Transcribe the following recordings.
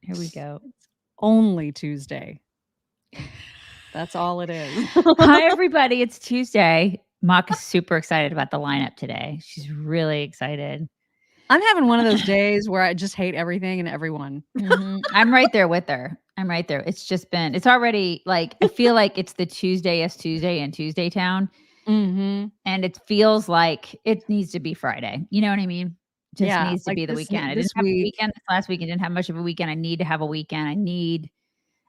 Here we go. It's only Tuesday. That's all it is. Hi, everybody. It's Tuesday. Mock is super excited about the lineup today. She's really excited. I'm having one of those days where I just hate everything and everyone. I'm right there with her. I'm right there. It's already like, I feel like it's the Tuesday-est Tuesday in Tuesday town. Mm-hmm. And it feels like it needs to be Friday. You know what I mean? Just needs to like be the weekend. I didn't this have a week. weekend this last week. I didn't have much of a weekend. I need to have a weekend. I need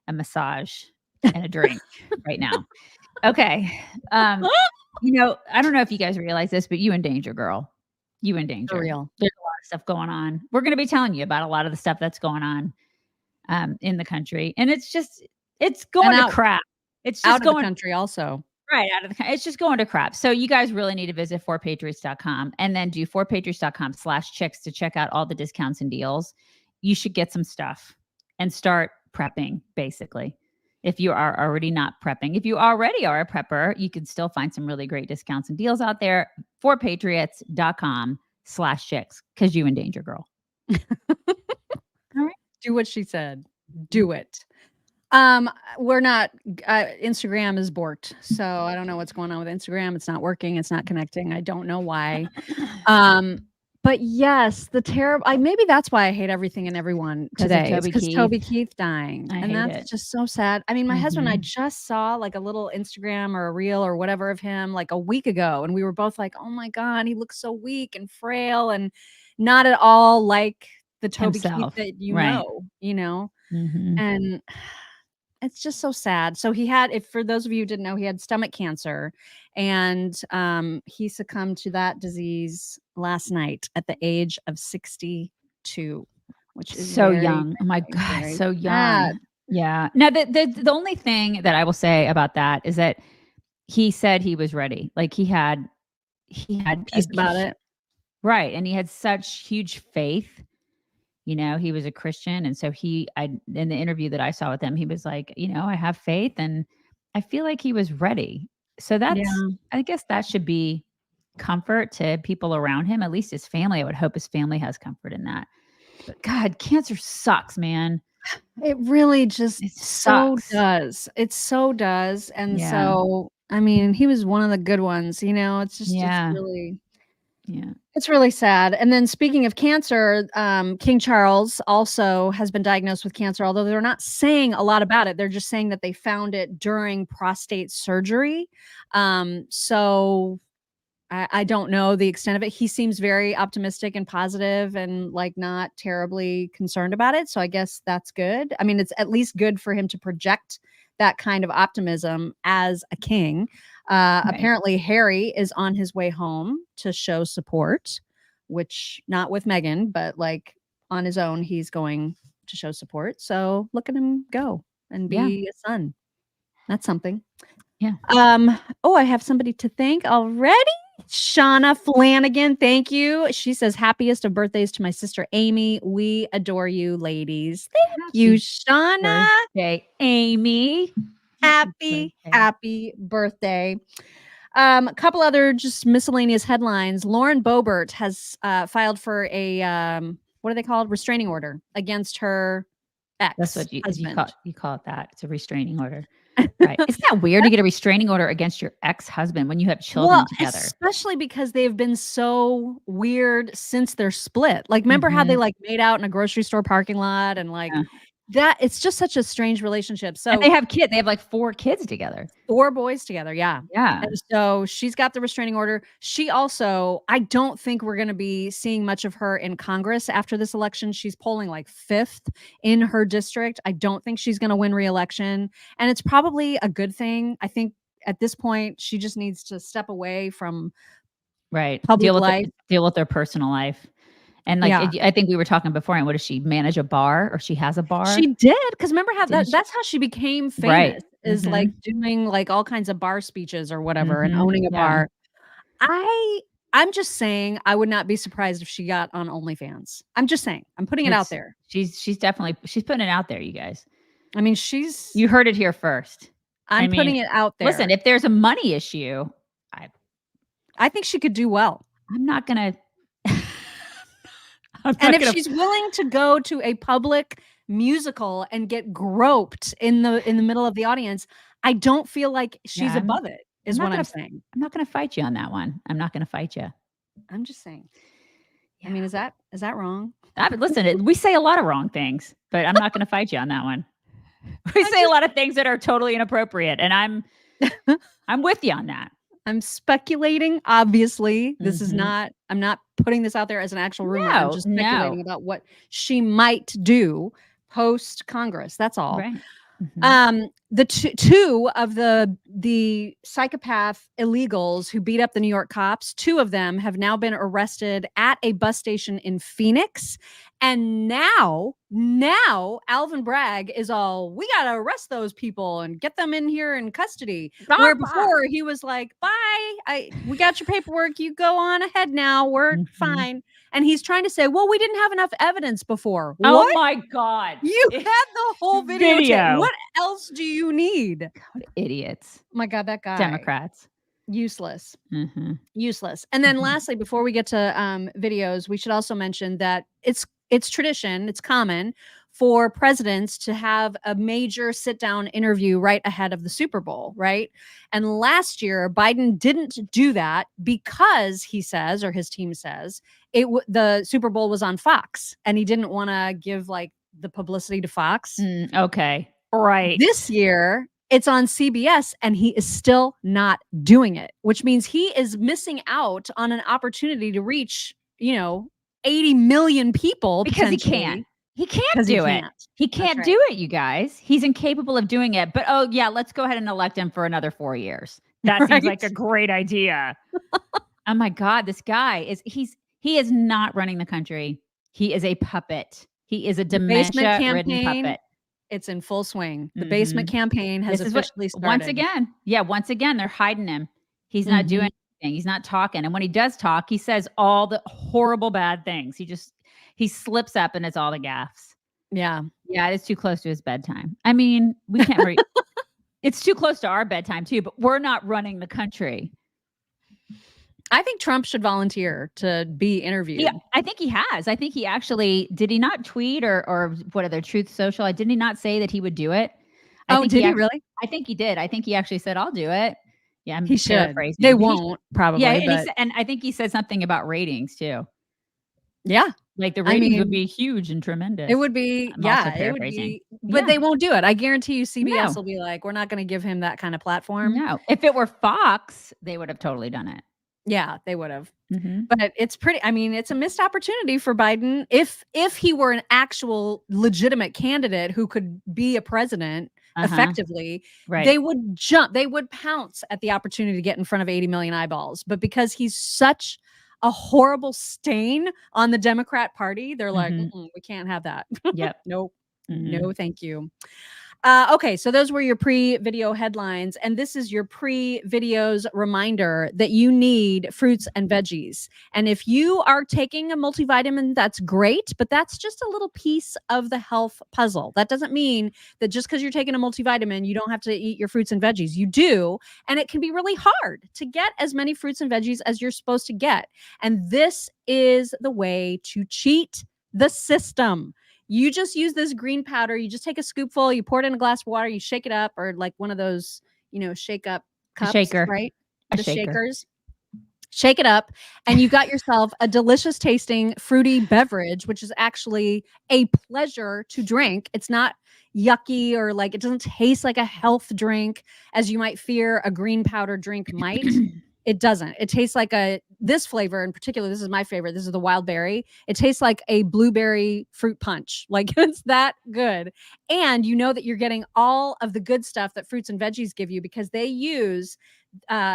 a massage and a drink right now. Okay. You know, I don't know if you guys realize this, but you in danger, girl. You in danger. For real. There's a lot of stuff going on. We're going to be telling you about a lot of the stuff that's going on in the country. And it's going to crap. It's just out going of the country also. Right, out of the country. It's just going to crap. So you guys really need to visit forpatriots.com and then do forpatriots.com/chicks to check out all the discounts and deals. You should get some stuff and start prepping, basically. If you are already not prepping. If you already are a prepper, you can still find some really great discounts and deals out there. forpatriots.com/chicks, because you in danger, girl. All right. Do what she said. Do it. We're not, Instagram is borked. So I don't know what's going on with Instagram. It's not working. It's not connecting. I don't know why. But yes, maybe that's why I hate everything and everyone today. It's because Toby Keith dying. And that's just so sad. I mean, my husband and I just saw like a little Instagram or a reel or whatever of him like a week ago. And we were both like, oh my God, he looks so weak and frail and not at all like the Toby Keith that you know. And it's just so sad. So he had, for those of you who didn't know, he had stomach cancer, and he succumbed to that disease last night at the age of 62, which is so young. Oh my God, so young. Sad. Yeah. Now, the only thing that I will say about that is that he said he was ready. Like he had peace about it. Right. And he had such huge faith. You know, he was a Christian. And so in the interview that I saw with him, he was like, you know, I have faith and I feel like he was ready. So I guess that should be comfort to people around him, at least his family. I would hope his family has comfort in that. But God, cancer sucks, man. It really just so does. It so does. And so, I mean, he was one of the good ones, you know, it's just, it's really. Yeah. It's really sad. And then speaking of cancer, King Charles also has been diagnosed with cancer, although they're not saying a lot about it. They're just saying that they found it during prostate surgery. So I don't know the extent of it. He seems very optimistic and positive and like not terribly concerned about it. So I guess that's good. I mean, it's at least good for him to project that kind of optimism as a king. Apparently Harry is on his way home to show support, which not with Meghan, but like on his own, he's going to show support. So look at him go and be a son. That's something. Yeah. Oh, I have somebody to thank already. Shauna Flanagan, thank you. She says, happiest of birthdays to my sister Amy. We adore you, ladies. Thank you, Shauna. Birthday, Amy. Happy birthday. A couple other just miscellaneous headlines. Lauren Boebert has filed for a what are they called? Restraining order against her ex. That's what you call it. That it's a restraining order. Right. Isn't that weird to get a restraining order against your ex-husband when you have children together? Especially because they've been so weird since they're split. Like, remember how they like made out in a grocery store parking lot and like that? It's just such a strange relationship. So and they have kids. They have like 4 kids together. 4 boys together. Yeah. Yeah. And so she's got the restraining order. She also, I don't think we're going to be seeing much of her in Congress after this election. She's polling like 5th in her district. I don't think she's going to win re-election. And it's probably a good thing. I think at this point, she just needs to step away from public life. Deal with their personal life. And like, I think we were talking before, and what does she manage a bar, or she has a bar? She did. Cause remember how that's how she became famous is like doing like all kinds of bar speeches or whatever and owning a bar. I'm just saying, I would not be surprised if she got on OnlyFans. I'm just saying, I'm putting it out there. She's putting it out there, you guys. I mean, you heard it here first. I'm putting it out there. Listen, if there's a money issue, I think she could do well. I'm not going to. And if she's willing to go to a public musical and get groped in the middle of the audience. I don't feel like she's above it, is what I'm saying. I'm not gonna fight you on that one. I'm not gonna fight you. I'm just saying. Yeah. I mean, is that wrong? Listen, we say a lot of wrong things, but I'm not gonna fight you on that one. We say a lot of things that are totally inappropriate, and I'm with you on that. I'm speculating, obviously. This is not, I'm not putting this out there as an actual rumor. I'm just speculating about what she might do post Congress. That's all. Right. The two of the psychopath illegals who beat up the New York cops, 2 of them have now been arrested at a bus station in Phoenix. And now Alvin Bragg is all, we got to arrest those people and get them in here in custody. Where before he was like, bye, we got your paperwork. You go on ahead now. We're fine. And he's trying to say, well, we didn't have enough evidence before. Oh what? my God. You had the whole video. What else do you need? God, idiots. Oh my God, that guy. Democrats. Useless. Useless. And then lastly, before we get to videos, we should also mention that it's tradition, it's common for presidents to have a major sit-down interview right ahead of the Super Bowl, right? And last year, Biden didn't do that because he says, or his team says, the Super Bowl was on Fox, and he didn't want to give like the publicity to Fox. Okay. Right. This year, it's on CBS, and he is still not doing it, which means he is missing out on an opportunity to reach, 80 million people. Because he can't. He can't do it. He can't do it, you guys. He's incapable of doing it. But oh yeah, let's go ahead and elect him for another 4 years. That seems like a great idea. Oh my God, this guy he is not running the country. He is a puppet. He is a dementia-ridden puppet. It's in full swing. The basement campaign has officially started. Once again, they're hiding him. He's not doing anything. He's not talking. And when he does talk, he says all the horrible bad things. He slips up and it's all the gaffes. Yeah. Yeah, it's too close to his bedtime. I mean, we can't read. It's too close to our bedtime too, but we're not running the country. I think Trump should volunteer to be interviewed. Yeah, I think he has. I think he actually, did he not tweet or what are their Truth Social? Didn't he not say that he would do it? Did he really? I think he did. I think he actually said, I'll do it. Yeah, he should. They won't probably. Yeah, and I think he said something about ratings too. Yeah. Like the ratings would be huge and tremendous. It would be, it would be, but they won't do it. I guarantee you CBS will be like, we're not going to give him that kind of platform. No. If it were Fox, they would have totally done it. Yeah, they would have. But it's it's a missed opportunity for Biden. If he were an actual legitimate candidate who could be a president effectively, they would pounce at the opportunity to get in front of 80 million eyeballs. But because he's such a horrible stain on the Democrat Party, they're like, we can't have that. Yep. Nope. No, thank you. Okay, so those were your pre-video headlines, and this is your pre-videos reminder that you need fruits and veggies. And if you are taking a multivitamin, that's great, but that's just a little piece of the health puzzle. That doesn't mean that just because you're taking a multivitamin, you don't have to eat your fruits and veggies. You do, and it can be really hard to get as many fruits and veggies as you're supposed to get. And this is the way to cheat the system. You just use this green powder. You just take a scoopful, you pour it in a glass of water, you shake it up, or like one of those, shake up cups, right? The shakers. Shake it up, and you got yourself a delicious tasting fruity beverage, which is actually a pleasure to drink. It's not yucky or like it doesn't taste like a health drink as you might fear a green powder drink might. It doesn't. It tastes like this flavor in particular. This is my favorite. This is the wild berry. It tastes like a blueberry fruit punch. Like it's that good. And you know that you're getting all of the good stuff that fruits and veggies give you because they use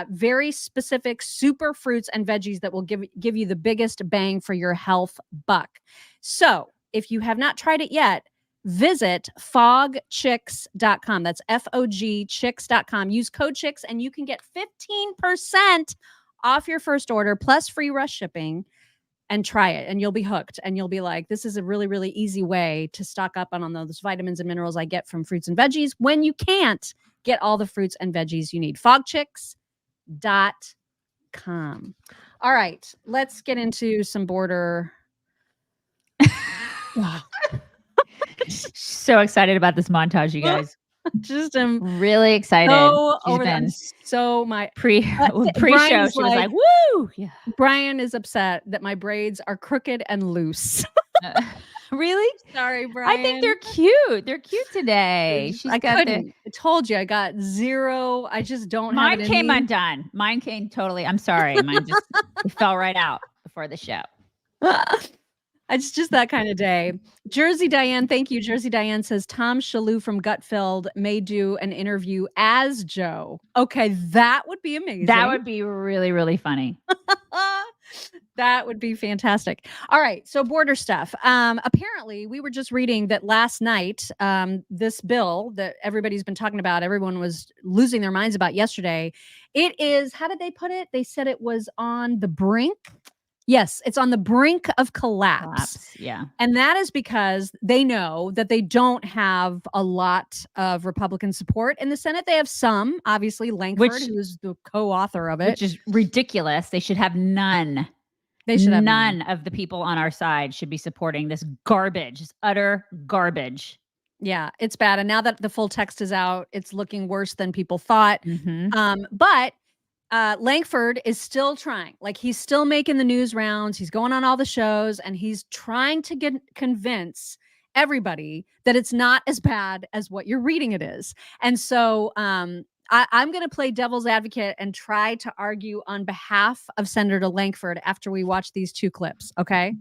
very specific super fruits and veggies that will give you the biggest bang for your health buck. So if you have not tried it yet, visit fogchicks.com. That's FOG chicks.com. Use code chicks and you can get 15% off your first order plus free rush shipping, and try it and you'll be hooked and you'll be like, this is a really, really easy way to stock up on those vitamins and minerals I get from fruits and veggies when you can't get all the fruits and veggies you need. Fogchicks.com. All right, let's get into some border. So excited about this montage, you guys. Just really excited. So over that. So my pre-show, she was like, "Woo!" Yeah. Brian is upset that my braids are crooked and loose. Really? Sorry, Brian. I think they're cute. They're cute today. I told you I got zero. I just don't have it in me. Mine came undone. Mine came totally. I'm sorry. Mine just it fell right out before the show. It's just that kind of day. Jersey Diane, thank you. Jersey Diane says Tom Shalhoub from Gutfeld may do an interview as Joe. Okay, that would be amazing. That would be really, really funny. That would be fantastic. All right, so border stuff. Apparently, we were just reading that last night, this bill that everybody's been talking about, everyone was losing their minds about yesterday. It is, how did they put it? They said it was on the brink. Yes, it's on the brink of collapse. Yeah. And that is because they know that they don't have a lot of Republican support in the Senate. They have some, obviously, Lankford, who is the co-author of it. Which is ridiculous. They should have none. They should have none of the people on our side should be supporting this garbage, this utter garbage. Yeah, it's bad. And now that the full text is out, it's looking worse than people thought. But Lankford is still trying. Like, he's still making the news rounds. He's going on all the shows, and he's trying to convince everybody that it's not as bad as what you're reading it is. And so I'm going to play devil's advocate and try to argue on behalf of Senator Lankford after we watch these two clips. Okay.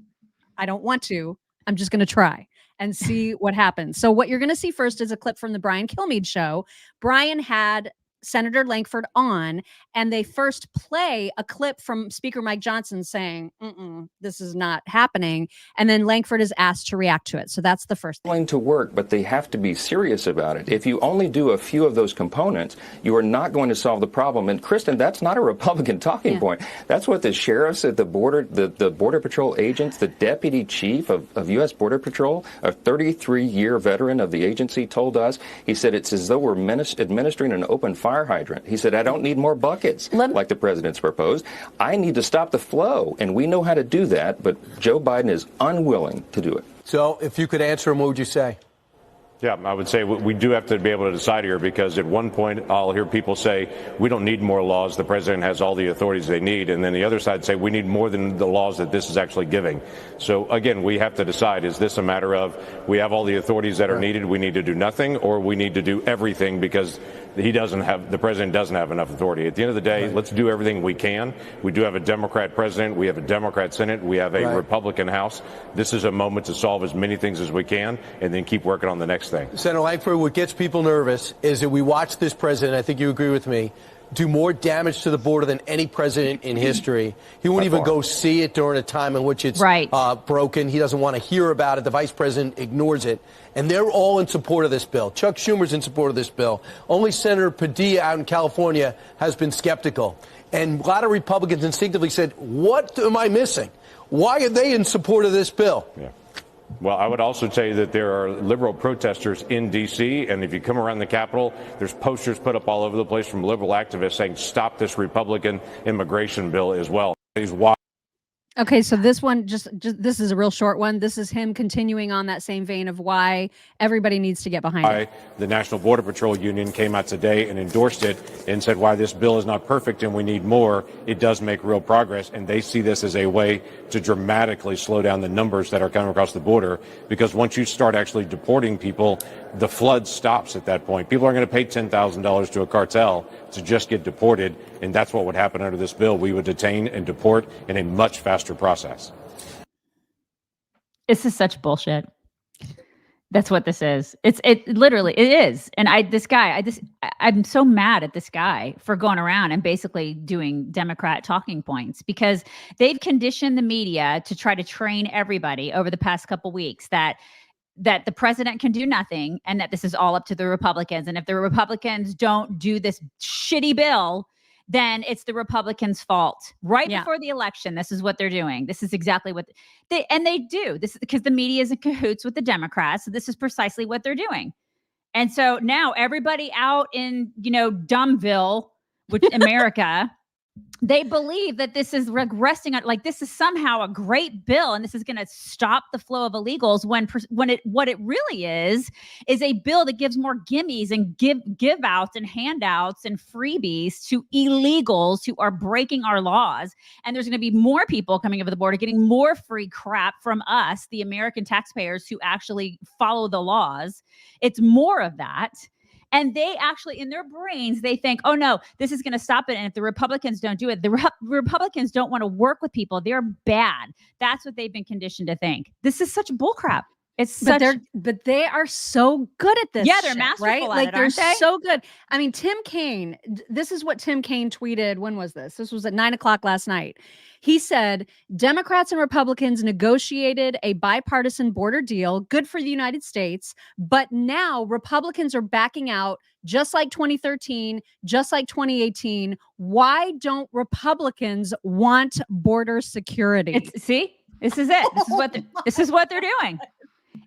I don't want to. I'm just going to try and see what happens. So what you're going to see first is a clip from the Brian Kilmeade show. Brian had Senator Lankford on, and they first play a clip from Speaker Mike Johnson saying, this is not happening. And then Lankford is asked to react to it. So that's the first thing. Going to work, but they have to be serious about it. If you only do a few of those components, you are not going to solve the problem. And Kristen, that's not a Republican talking point. That's what the sheriffs at the border, the Border Patrol agents, the deputy chief of U.S. Border Patrol, a 33-year veteran of the agency, told us. He said it's as though we're administering an open fire hydrant. He said, I don't need more buckets like the president's proposed. I need to stop the flow. And we know how to do that, but Joe Biden is unwilling to do it. So if you could answer him, what would you say? Yeah, I would say we do have to be able to decide here, because at one point I'll hear people say we don't need more laws. The president has all the authorities they need. And then the other side say we need more than the laws that this is actually giving. So, again, we have to decide, is this a matter of we have all the authorities that are needed, we need to do nothing, or we need to do everything because the president doesn't have enough authority. At the end of the day, let's do everything we can. We do have a Democrat president. We have a Democrat Senate. We have a Republican House. This is a moment to solve as many things as we can and then keep working on the next thing. Senator Lankford, what gets people nervous is that we watch this president, I think you agree with me, do more damage to the border than any president in history. He won't even go see it during a time in which it's broken. He doesn't want to hear about it. The vice president ignores it. And they're all in support of this bill. Chuck Schumer's in support of this bill. Only Senator Padilla out in California has been skeptical. And a lot of Republicans instinctively said, what am I missing? Why are they in support of this bill? Yeah. Well, I would also say that there are liberal protesters in D.C., and if you come around the Capitol, there's posters put up all over the place from liberal activists saying stop this Republican immigration bill as well. Okay, so this one, just this is a real short one. This is him continuing on that same vein of why everybody needs to get behind it. The National Border Patrol Union came out today and endorsed it and said why this bill is not perfect and we need more. It does make real progress, and they see this as a way to dramatically slow down the numbers that are coming across the border, because once you start actually deporting people, the flood stops at that point. People are going to pay $10,000 to a cartel to just get deported, and that's what would happen under this bill. We would detain and deport in a much faster process. This is such bullshit. That's what this is. It literally is. And I'm so mad at this guy for going around and basically doing Democrat talking points, because they've conditioned the media to try to train everybody over the past couple weeks that the president can do nothing and that this is all up to the Republicans. And if the Republicans don't do this shitty bill, then it's the Republicans' fault. Before the election, this is what they're doing. This is exactly what they do. This is because the media is in cahoots with the Democrats. So this is precisely what they're doing. And so now everybody out in, Dumbville, which America, they believe that this is resting on, like, this is somehow a great bill and this is going to stop the flow of illegals, when what it really is a bill that gives more gimmies and give outs and handouts and freebies to illegals who are breaking our laws. And there's going to be more people coming over the border getting more free crap from us, the American taxpayers who actually follow the laws. It's more of that. And they actually, in their brains, they think, oh, no, this is going to stop it. And if the Republicans don't do it, the Republicans don't want to work with people. They're bad. That's what they've been conditioned to think. This is such bullcrap. But they are so good at this. Yeah, they're masterful right? at like it, aren't they? So good. I mean, Tim Kaine, this is what Tim Kaine tweeted. When was this? This was at 9:00 last night. He said, Democrats and Republicans negotiated a bipartisan border deal, good for the United States, but now Republicans are backing out, just like 2013, just like 2018. Why don't Republicans want border security? See, this is it. This is what they're doing.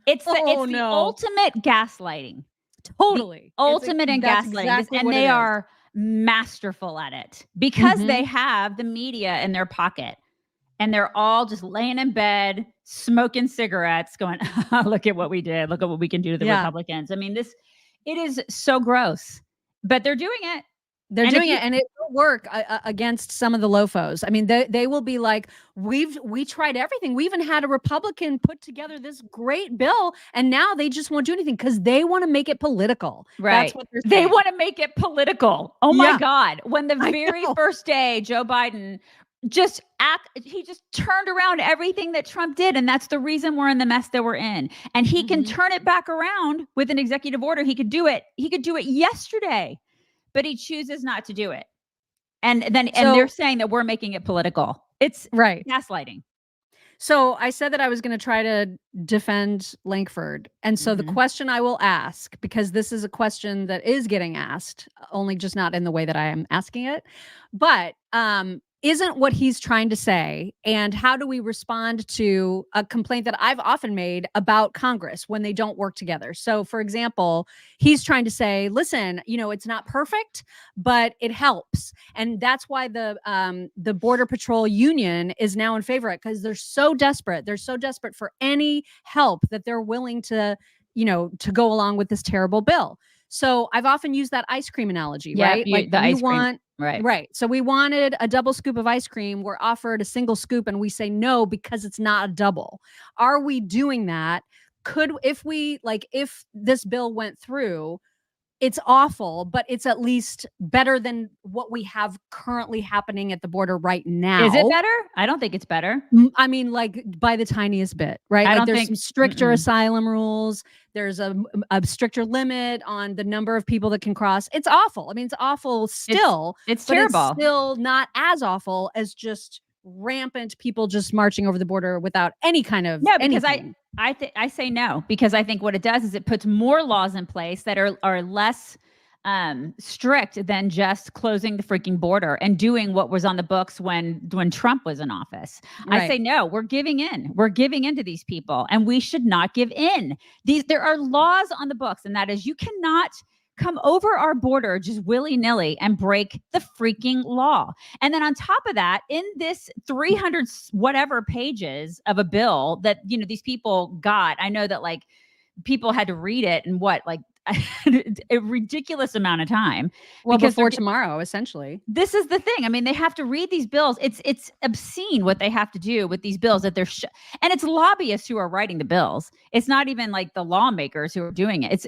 It's the ultimate gaslighting. Totally. Ultimate in gaslighting. Exactly, and they are masterful at it because they have the media in their pocket and they're all just laying in bed, smoking cigarettes, going, look at what we did. Look at what we can do to the Republicans. I mean, it is so gross, but they're doing it. They're doing it, and it will work against some of the lofos. I mean, they will be like, we tried everything. We even had a Republican put together this great bill, and now they just won't do anything because they want to make it political. Right. That's what they're saying. They want to make it political. Oh my God. When the very first day, Joe Biden he just turned around everything that Trump did. And that's the reason we're in the mess that we're in. And he can turn it back around with an executive order. He could do it. He could do it yesterday. But he chooses not to do it. And they're saying that we're making it political. It's gaslighting. So I said that I was going to try to defend Lankford. And so the question I will ask, because this is a question that is getting asked, only just not in the way that I am asking it, but isn't what he's trying to say, and how do we respond to a complaint that I've often made about Congress when they don't work together? So, for example, he's trying to say, listen, it's not perfect, but it helps. And that's why the Border Patrol Union is now in favor of it, because they're so desperate. They're so desperate for any help that they're willing to go along with this terrible bill. So I've often used that ice cream analogy, right? Like the ice cream. Right. So we wanted a double scoop of ice cream. We're offered a single scoop and we say no because it's not a double. Are we doing that? If this bill went through, it's awful, but it's at least better than what we have currently happening at the border right now. Is it better? I don't think it's better. I mean, like by the tiniest bit, right? There's some stricter asylum rules. There's a stricter limit on the number of people that can cross. It's awful. I mean, it's awful still. It's terrible. It's still not as awful as just rampant people just marching over the border without any kind of anything. I say no, because I think what it does is it puts more laws in place that are less strict than just closing the freaking border and doing what was on the books when Trump was in office. Right. I say no, we're giving in. We're giving in to these people, and we should not give in. There are laws on the books, and that is you cannot come over our border just willy-nilly and break the freaking law. And then on top of that, in this 300 whatever pages of a bill that, these people got, I know that like people had to read it in a ridiculous amount of time. Well, before tomorrow, essentially. This is the thing. I mean, they have to read these bills. It's obscene what they have to do with these bills that and it's lobbyists who are writing the bills. It's not even like the lawmakers who are doing it.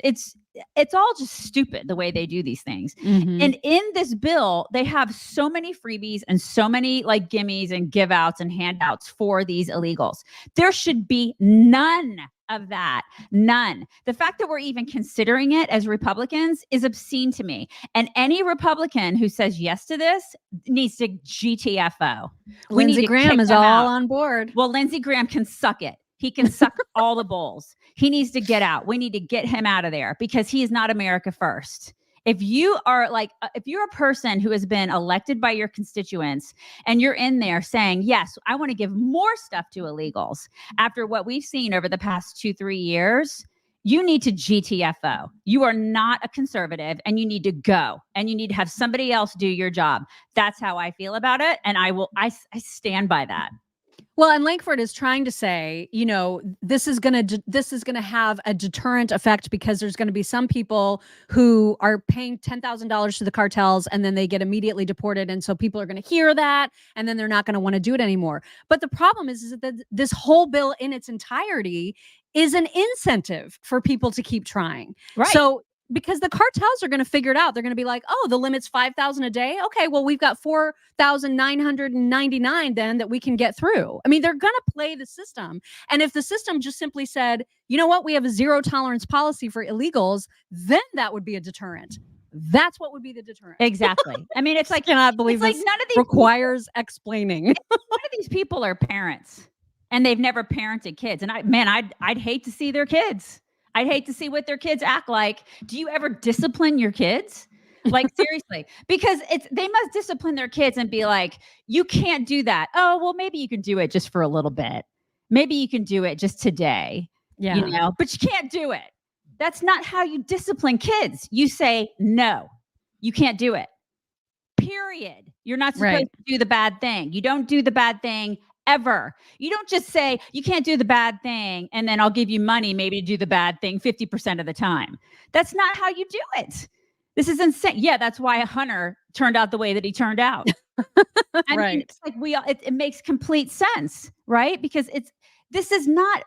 It's all just stupid the way they do these things. And in this bill, they have so many freebies and so many like gimmies and give outs and handouts for these illegals. There should be none of that. None. The fact that we're even considering it as Republicans is obscene to me. And any Republican who says yes to this needs to GTFO. Lindsey Graham is all on board. Well, Lindsey Graham can suck it. He can suck all the bowls. He needs to get out. We need to get him out of there because he is not America first. If you are if you're a person who has been elected by your constituents and you're in there saying, yes, I want to give more stuff to illegals after what we've seen over the past 2-3 years, you need to GTFO. You are not a conservative and you need to go and you need to have somebody else do your job. That's how I feel about it. And I stand by that. Well, and Lankford is trying to say, you know, this is going to have a deterrent effect because there's going to be some people who are paying $10,000 to the cartels and then they get immediately deported. And so people are going to hear that and then they're not going to want to do it anymore. But the problem is that this whole bill in its entirety is an incentive for people to keep trying. Right. So because the cartels are going to figure it out. They're going to be like, oh, the limit's 5,000 a day. Okay, well, we've got 4,999 then that we can get through. I mean, they're going to play the system. And if the system just simply said, you know what, we have a zero tolerance policy for illegals, then that would be a deterrent. That's what would be the deterrent. Exactly. I mean, it's like, I cannot believe this none of these requires explaining. None of these people are parents and they've never parented kids. And I'd hate to see their kids. I'd hate to see what their kids act like. Do you ever discipline your kids? Like, seriously, because they must discipline their kids and be like, you can't do that. Oh, well, maybe you can do it just for a little bit. Maybe you can do it just today, you know, but you can't do it. That's not how you discipline kids. You say, no, you can't do it. Period. You're not supposed to do the bad thing. You don't do the bad thing ever. You don't just say you can't do the bad thing and then I'll give you money maybe to do the bad thing 50% of the time. That's not how you do it. This is insane. Yeah, that's why Hunter turned out the way that he turned out. I mean, it's like it makes complete sense, right? Because this is not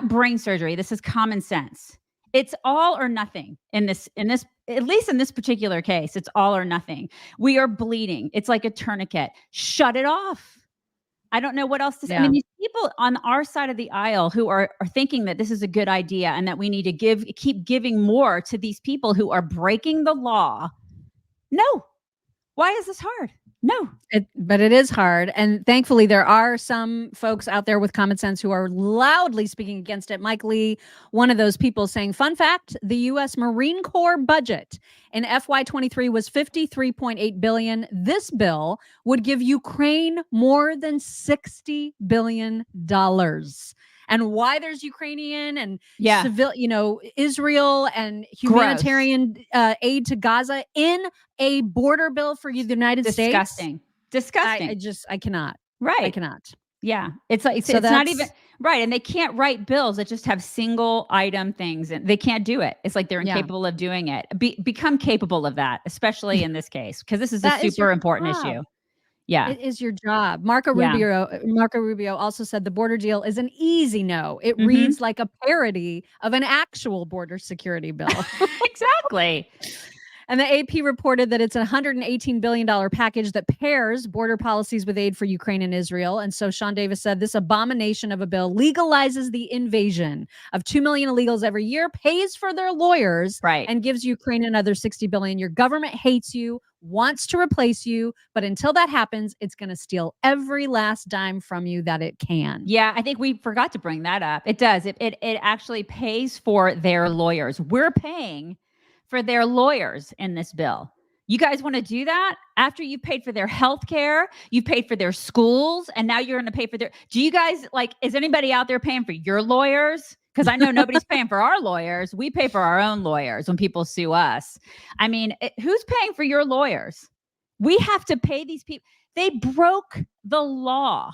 brain surgery. This is common sense. It's all or nothing in this, at least in this particular case, it's all or nothing. We are bleeding. It's like a tourniquet. Shut it off. I don't know what else to say. I mean, these people on our side of the aisle who are thinking that this is a good idea and that we need to keep giving more to these people who are breaking the law. No. Why is this hard? No. But it is hard. And thankfully, there are some folks out there with common sense who are loudly speaking against it. Mike Lee, one of those people, saying, fun fact, the U.S. Marine Corps budget in FY23 was $53.8 billion. This bill would give Ukraine more than $60 billion. And why there's Ukrainian and civil, Israel and humanitarian aid to Gaza in a border bill for the United States. Disgusting. I cannot. Right. I cannot. Yeah. It's like, it's not even right. And they can't write bills that just have single item things and they can't do it. It's like they're incapable of doing it. Become capable of that, especially in this case, because this is a super important issue. Yeah. It is your job. Marco Rubio also said the border deal is an easy no. It reads like a parody of an actual border security bill. Exactly. And the AP reported that it's a $118 billion package that pairs border policies with aid for Ukraine and Israel. And so Sean Davis said this abomination of a bill legalizes the invasion of 2 million illegals every year, pays for their lawyers, and gives Ukraine another $60 billion. Your government hates you, wants to replace you, but until that happens, it's going to steal every last dime from you that it can. Yeah, I think we forgot to bring that up. It does. It actually pays for their lawyers. We're paying for their lawyers in this bill. You guys want to do that? After you paid for their health care, you paid for their schools, and now you're going to pay for do you guys, is anybody out there paying for your lawyers? Because I know nobody's paying for our lawyers. We pay for our own lawyers when people sue us. I mean, who's paying for your lawyers? We have to pay these people. They broke the law.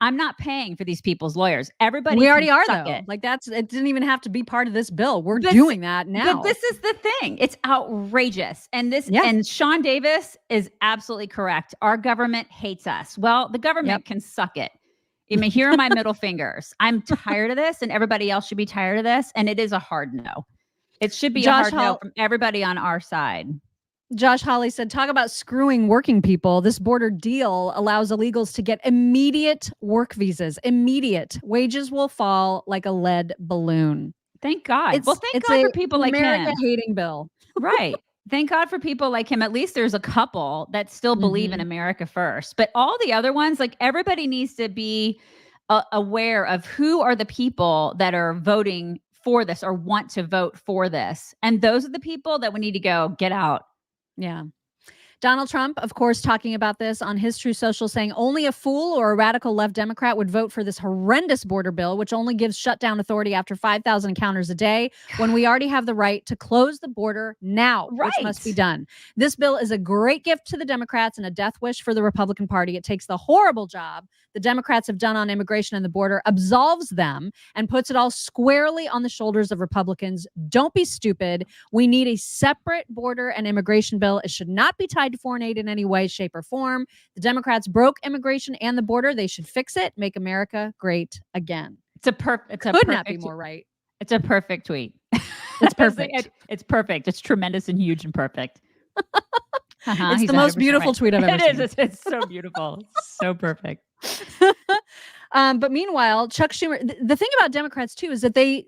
I'm not paying for these people's lawyers. Everybody, we already are though. It didn't even have to be part of this bill. We're doing that now. But this is the thing. It's outrageous. And and Sean Davis is absolutely correct. Our government hates us. Well, the government can suck it. I mean, here are my middle fingers. I'm tired of this, and everybody else should be tired of this. And it is a hard no. It should be a hard no from everybody on our side. Josh Hawley said, talk about screwing working people. This border deal allows illegals to get immediate work visas. Immediate. Wages will fall like a lead balloon. Thank God. Thank God for people like him. America-hating bill. Right. Thank God for people like him. At least there's a couple that still believe in America first. But all the other ones, everybody needs to be aware of who are the people that are voting for this or want to vote for this. And those are the people that we need to go get out. Yeah. Donald Trump, of course, talking about this on his True Social, saying only a fool or a radical left Democrat would vote for this horrendous border bill, which only gives shutdown authority after 5,000 encounters a day, when we already have the right to close the border now, which must be done. This bill is a great gift to the Democrats and a death wish for the Republican Party. It takes the horrible job the Democrats have done on immigration and the border, absolves them, and puts it all squarely on the shoulders of Republicans. Don't be stupid. We need a separate border and immigration bill. It should not be tied to foreign aid in any way, shape, or form. The Democrats broke immigration and the border. They should fix it. Make America great again. Could not be more right. It's a perfect tweet. It's perfect. It's perfect. It's tremendous and huge and perfect. It's the most beautiful tweet I've ever seen. It's so beautiful. It's so perfect. But meanwhile, Chuck Schumer, the thing about Democrats too is that they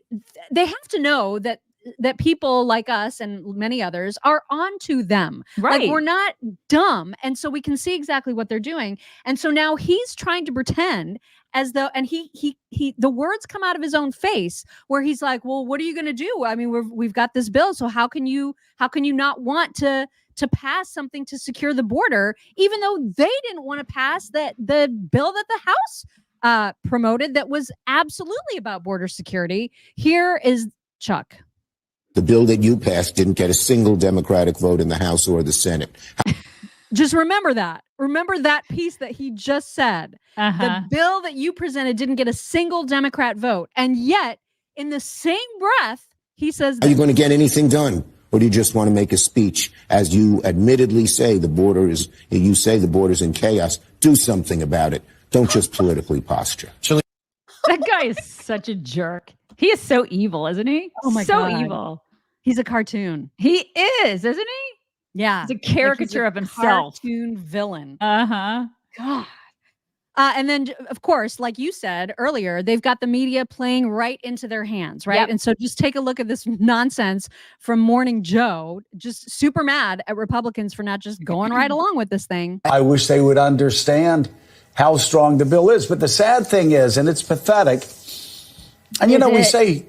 have to know that people like us and many others are onto them. Right. Like, we're not dumb. And so we can see exactly what they're doing. And so now he's trying to pretend as though, and he the words come out of his own face where he's like, well, what are you going to do? I mean, we've got this bill. So how can you not want to pass something to secure the border, even though they didn't want to pass the bill that the House promoted that was absolutely about border security? Here is Chuck. The bill that you passed didn't get a single Democratic vote in the House or the Senate. Just remember that. Remember that piece that he just said. The bill that you presented didn't get a single Democrat vote. And yet, in the same breath, he says, are you going to get anything done? Or do you just want to make a speech? As you admittedly say, the border's in chaos. Do something about it. Don't just politically posture. That guy is such a jerk. He is so evil, isn't he? Oh my God. So evil. He's a cartoon. He is, isn't he? Yeah. He's a caricature of himself. Cartoon villain. God. And then, of course, like you said earlier, they've got the media playing right into their hands, right? Yep. And so just take a look at this nonsense from Morning Joe, just super mad at Republicans for not just going right along with this thing. I wish they would understand how strong the bill is. But the sad thing is, and it's pathetic, and we say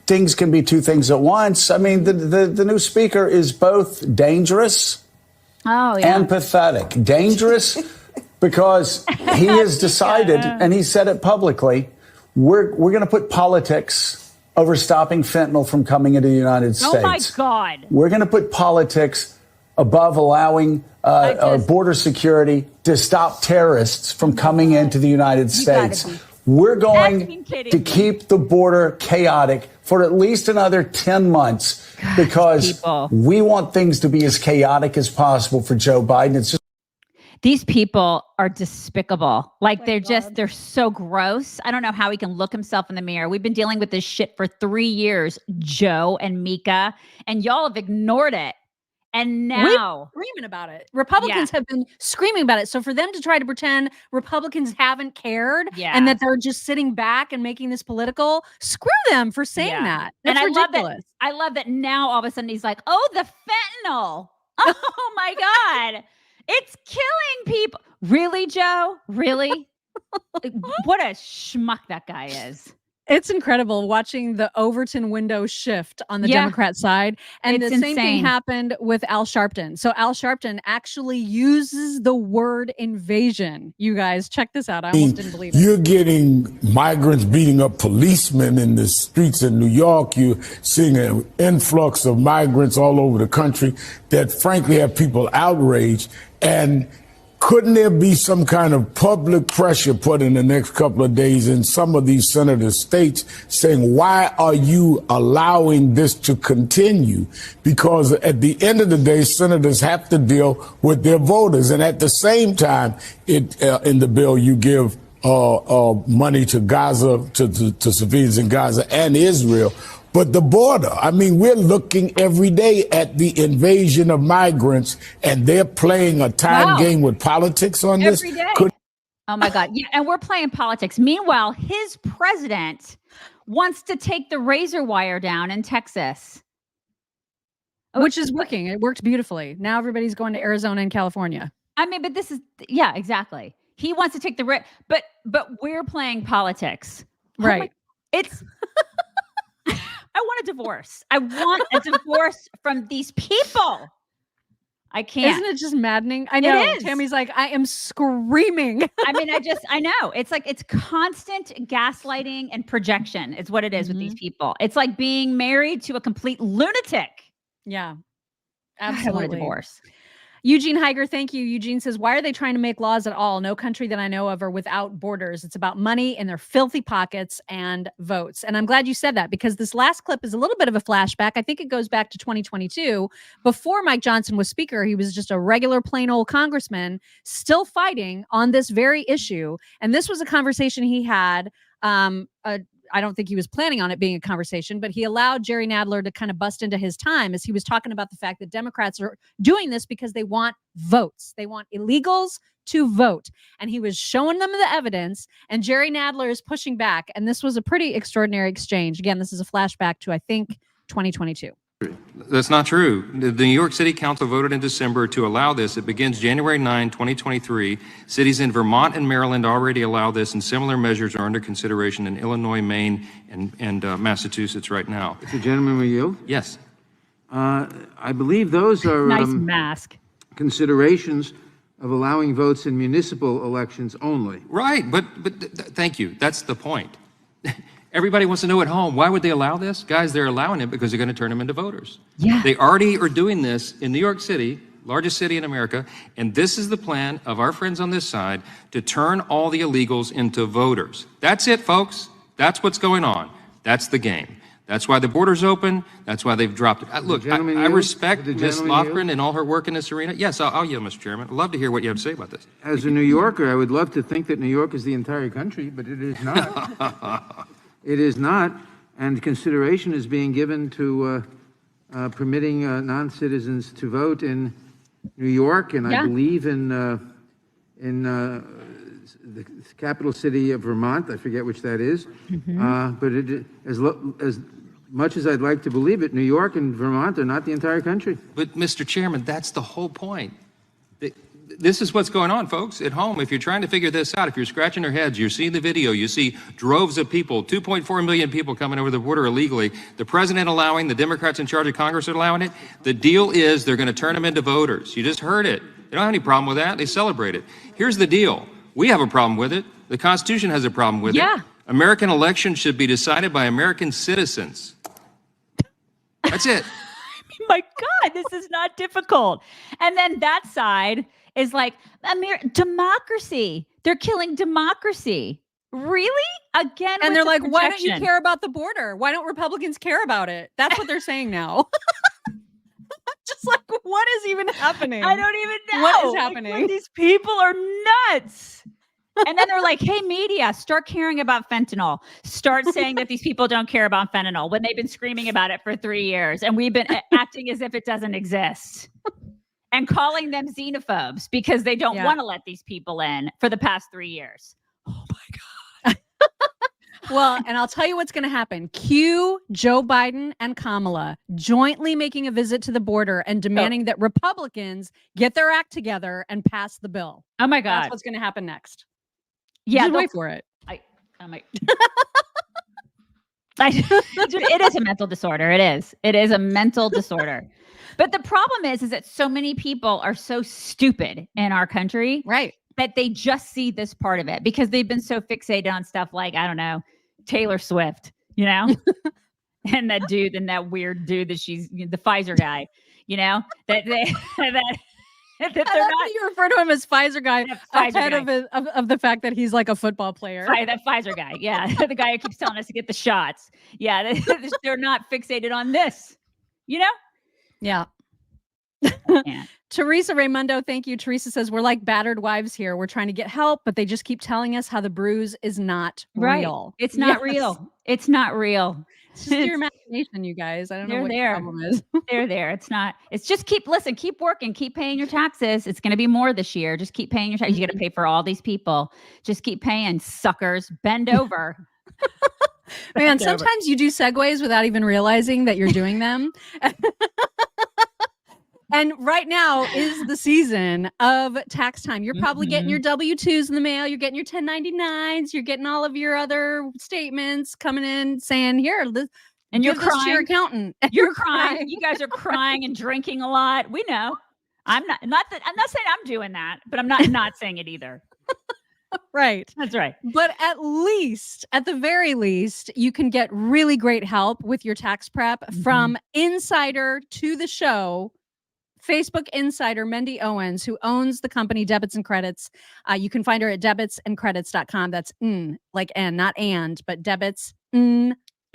things can be two things at once. I mean, the new speaker is both dangerous and pathetic. Dangerous because he has decided, and he said it publicly, we're going to put politics over stopping fentanyl from coming into the United States. Oh, my God. We're going to put politics above allowing border security to stop terrorists from coming into the United States. We're going to keep the border chaotic for at least another 10 months because we want things to be as chaotic as possible for Joe Biden. It's just these people are despicable. Like, they're so gross. I don't know how he can look himself in the mirror. We've been dealing with this shit for 3 years, Joe and Mika, and y'all have ignored it. And now we're screaming about it. Republicans have been screaming about it. So for them to try to pretend Republicans haven't cared and that they're just sitting back and making this political, screw them for saying that. That's ridiculous. I love that now all of a sudden he's like, oh, the fentanyl. Oh my God. It's killing people. Really, Joe? Really? What a schmuck that guy is. It's incredible watching the Overton window shift on the Democrat side. And the same thing happened with Al Sharpton. So Al Sharpton actually uses the word invasion. You guys, check this out. I almost didn't believe it. You're getting migrants beating up policemen in the streets of New York. You're seeing an influx of migrants all over the country that frankly have people outraged. And couldn't there be some kind of public pressure put in the next couple of days in some of these senator states saying, why are you allowing this to continue? Because at the end of the day, senators have to deal with their voters. And at the same time, in the bill, you give money to Gaza, to civilians in Gaza and Israel. But the border, I mean, we're looking every day at the invasion of migrants, and they're playing a time game with politics on this. Every day. Oh, my God. Yeah, and we're playing politics. Meanwhile, his president wants to take the razor wire down in Texas. Which is working. It worked beautifully. Now everybody's going to Arizona and California. I mean, but this is, exactly. He wants to take the, but we're playing politics. Right. It's... I want a divorce. I want a divorce from these people. I can't. Isn't it just maddening? I know. It is. Tammy's like, I am screaming. I mean, I know. It's like it's constant gaslighting and projection is what it is with these people. It's like being married to a complete lunatic. Yeah, absolutely. I want a divorce. Eugene Heiger, thank you. Eugene says, why are they trying to make laws at all? No country that I know of are without borders. It's about money in their filthy pockets and votes. And I'm glad you said that, because this last clip is a little bit of a flashback. I think it goes back to 2022. Before Mike Johnson was speaker, he was just a regular plain old congressman still fighting on this very issue. And this was a conversation he had, I don't think he was planning on it being a conversation, but he allowed Jerry Nadler to kind of bust into his time as he was talking about the fact that Democrats are doing this because they want votes. They want illegals to vote. And he was showing them the evidence, and Jerry Nadler is pushing back. And this was a pretty extraordinary exchange. Again, this is a flashback to, I think, 2022. That's not true. The New York City Council voted in December to allow this. It begins January 9, 2023. Cities in Vermont and Maryland already allow this, and similar measures are under consideration in Illinois, Maine, and Massachusetts right now. Mr. Gentleman, will you? Yes. I believe those are nice mask considerations of allowing votes in municipal elections only. Right, but thank you. That's the point. Everybody wants to know at home, why would they allow this? Guys, they're allowing it because they're going to turn them into voters. Yeah. They already are doing this in New York City, largest city in America, and this is the plan of our friends on this side to turn all the illegals into voters. That's it, folks. That's what's going on. That's the game. That's why the border's open. That's why they've dropped it. Look, I respect Ms. Lothgren and all her work in this arena. Yes, I'll yield, Mr. Chairman. I'd love to hear what you have to say about this. As a New Yorker, I would love to think that New York is the entire country, but it is not. It is not, and consideration is being given to permitting non-citizens to vote in New York, and I believe in the capital city of Vermont. I forget which that is, but as much as I'd like to believe it, New York and Vermont are not the entire country. But, Mr. Chairman, that's the whole point. This is what's going on, folks, at home. If you're trying to figure this out, if you're scratching your heads, you're seeing the video, you see droves of people, 2.4 million people coming over the border illegally, the president allowing, the Democrats in charge of Congress are allowing it. The deal is they're going to turn them into voters. You just heard it. They don't have any problem with that. They celebrate it. Here's the deal. We have a problem with it. The Constitution has a problem with it. American elections should be decided by American citizens. That's it. My God, this is not difficult. And then that side is like, democracy. They're killing democracy. Really? Again? And they're like, why don't you care about the border? Why don't Republicans care about it? That's what they're saying now. Just like, what is even happening? I don't even know. What is happening? Like, these people are nuts. And then they're like, hey, media, start caring about fentanyl. Start saying that these people don't care about fentanyl when they've been screaming about it for 3 years. And we've been acting as if it doesn't exist. And calling them xenophobes because they don't want to let these people in for the past 3 years. Oh, my God. Well, and I'll tell you what's going to happen. Cue Joe Biden and Kamala jointly making a visit to the border and demanding that Republicans get their act together and pass the bill. Oh, my God. That's what's going to happen next. Yeah, just wait for it. It is a mental disorder. It is. It is a mental disorder. But the problem is that so many people are so stupid in our country, right? That they just see this part of it because they've been so fixated on stuff like, I don't know, Taylor Swift, you know, and that dude and that weird dude that she's the Pfizer guy, you know, that they're not. You refer to him as Pfizer guy ahead of the fact that he's like a football player. That Pfizer guy, yeah, the guy who keeps telling us to get the shots. Yeah, they're not fixated on this, you know. Yeah. Teresa Raimundo, thank you. Teresa says, we're like battered wives here. We're trying to get help, but they just keep telling us how the bruise is not real. It's not real. It's not real. It's just your imagination, you guys. I don't know what the problem is. They're there. It's not. It's just keep working, keep paying your taxes. It's going to be more this year. Just keep paying your taxes. You got to pay for all these people. Just keep paying, suckers. Bend over. Man, sometimes you do segues without even realizing that you're doing them. And right now is the season of tax time. You're probably getting your W-2s in the mail. You're getting your 1099s. You're getting all of your other statements coming in saying, here, and you're crying. To your accountant. You're crying. You guys are crying and drinking a lot. We know. I'm not saying I'm doing that, but I'm not saying it either. Right. That's right. But at the very least, you can get really great help with your tax prep from insider to the show, Facebook insider Mendy Owens, who owns the company Debits N Credits. You can find her at debitsencredits.com. That's like N, not and, but debits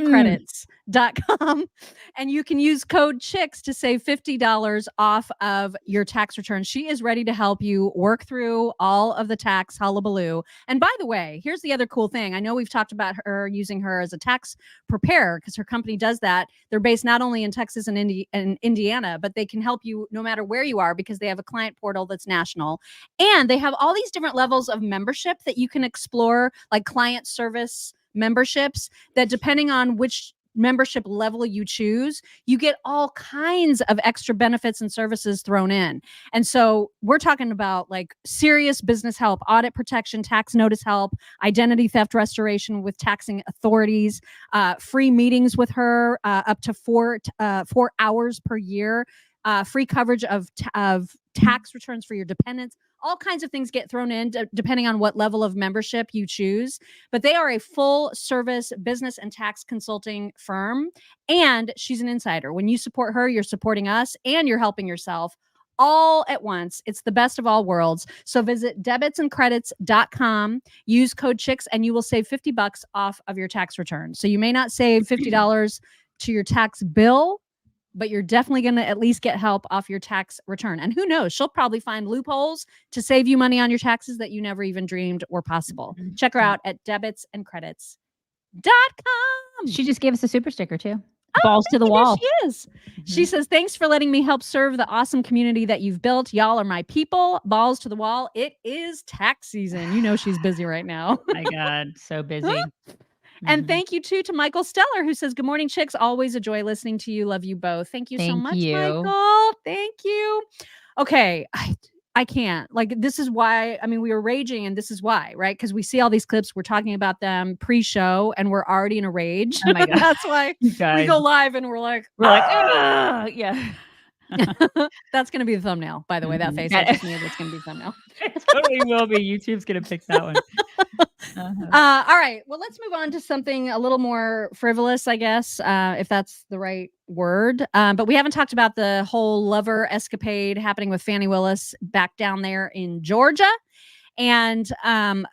credits.com. And you can use code CHICKS to save $50 off of your tax return. She is ready to help you work through all of the tax hullabaloo. And by the way, here's the other cool thing. I know we've talked about her using her as a tax preparer because her company does that. They're based not only in Texas and Indiana, but they can help you no matter where you are because they have a client portal that's national. And they have all these different levels of membership that you can explore, like client service memberships, that depending on which membership level you choose, you get all kinds of extra benefits and services thrown in. And so we're talking about like serious business help, audit protection, tax notice help, identity theft restoration with taxing authorities, free meetings with her up to 4 hours per year, free coverage of tax returns for your dependents. All kinds of things get thrown in depending on what level of membership you choose. But they are a full service business and tax consulting firm. And she's an insider. When you support her, you're supporting us and you're helping yourself all at once. It's the best of all worlds. So visit debitsencredits.com, use code CHICKS, and you will save $50 off of your tax return. So you may not save $50 to your tax bill, but you're definitely going to at least get help off your tax return. And who knows, she'll probably find loopholes to save you money on your taxes that you never even dreamed were possible. Check her out at debitsencredits.com. She just gave us a super sticker too. Balls to the wall. She is. She says, thanks for letting me help serve the awesome community that you've built. Y'all are my people. Balls to the wall. It is tax season. You know she's busy right now. My God, so busy. And thank you too to Michael Steller, who says, good morning, chicks. Always a joy listening to you. Love you both. Thank you so much, Michael. Thank you. Okay. I can't. Like, this is why, I mean, we were raging and this is why, right? Because we see all these clips. We're talking about them pre-show and we're already in a rage. Oh my God. That's why we go live and we're like, yeah. That's going to be the thumbnail, by the way. That face I just made, that's going to be the thumbnail. It totally will be. YouTube's going to pick that one. All right. Well, let's move on to something a little more frivolous, I guess, if that's the right word. But we haven't talked about the whole lover escapade happening with Fani Willis back down there in Georgia. And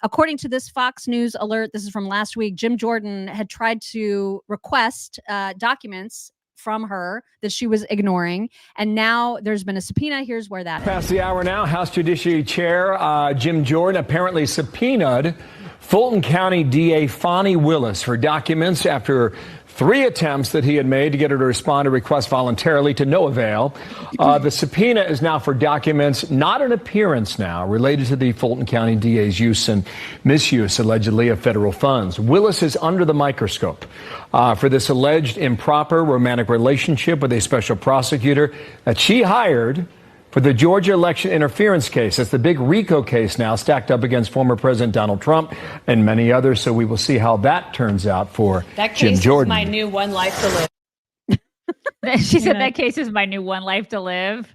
according to this Fox News alert, this is from last week, Jim Jordan had tried to request documents from her that she was ignoring. And now there's been a subpoena. Here's where that Past the hour now, House Judiciary Chair Jim Jordan apparently subpoenaed Fulton County DA Fani Willis for documents after 3 attempts that he had made to get her to respond to requests voluntarily to no avail. The subpoena is now for documents, not an appearance now, related to the Fulton County DA's use and misuse, allegedly, of federal funds. Willis is under the microscope for this alleged improper romantic relationship with a special prosecutor that she hired for the Georgia election interference case. That's the big RICO case now, stacked up against former President Donald Trump and many others. So we will see how that turns out for that Jim case Jordan. Is my new one life to live. She said that case is my new one life to live.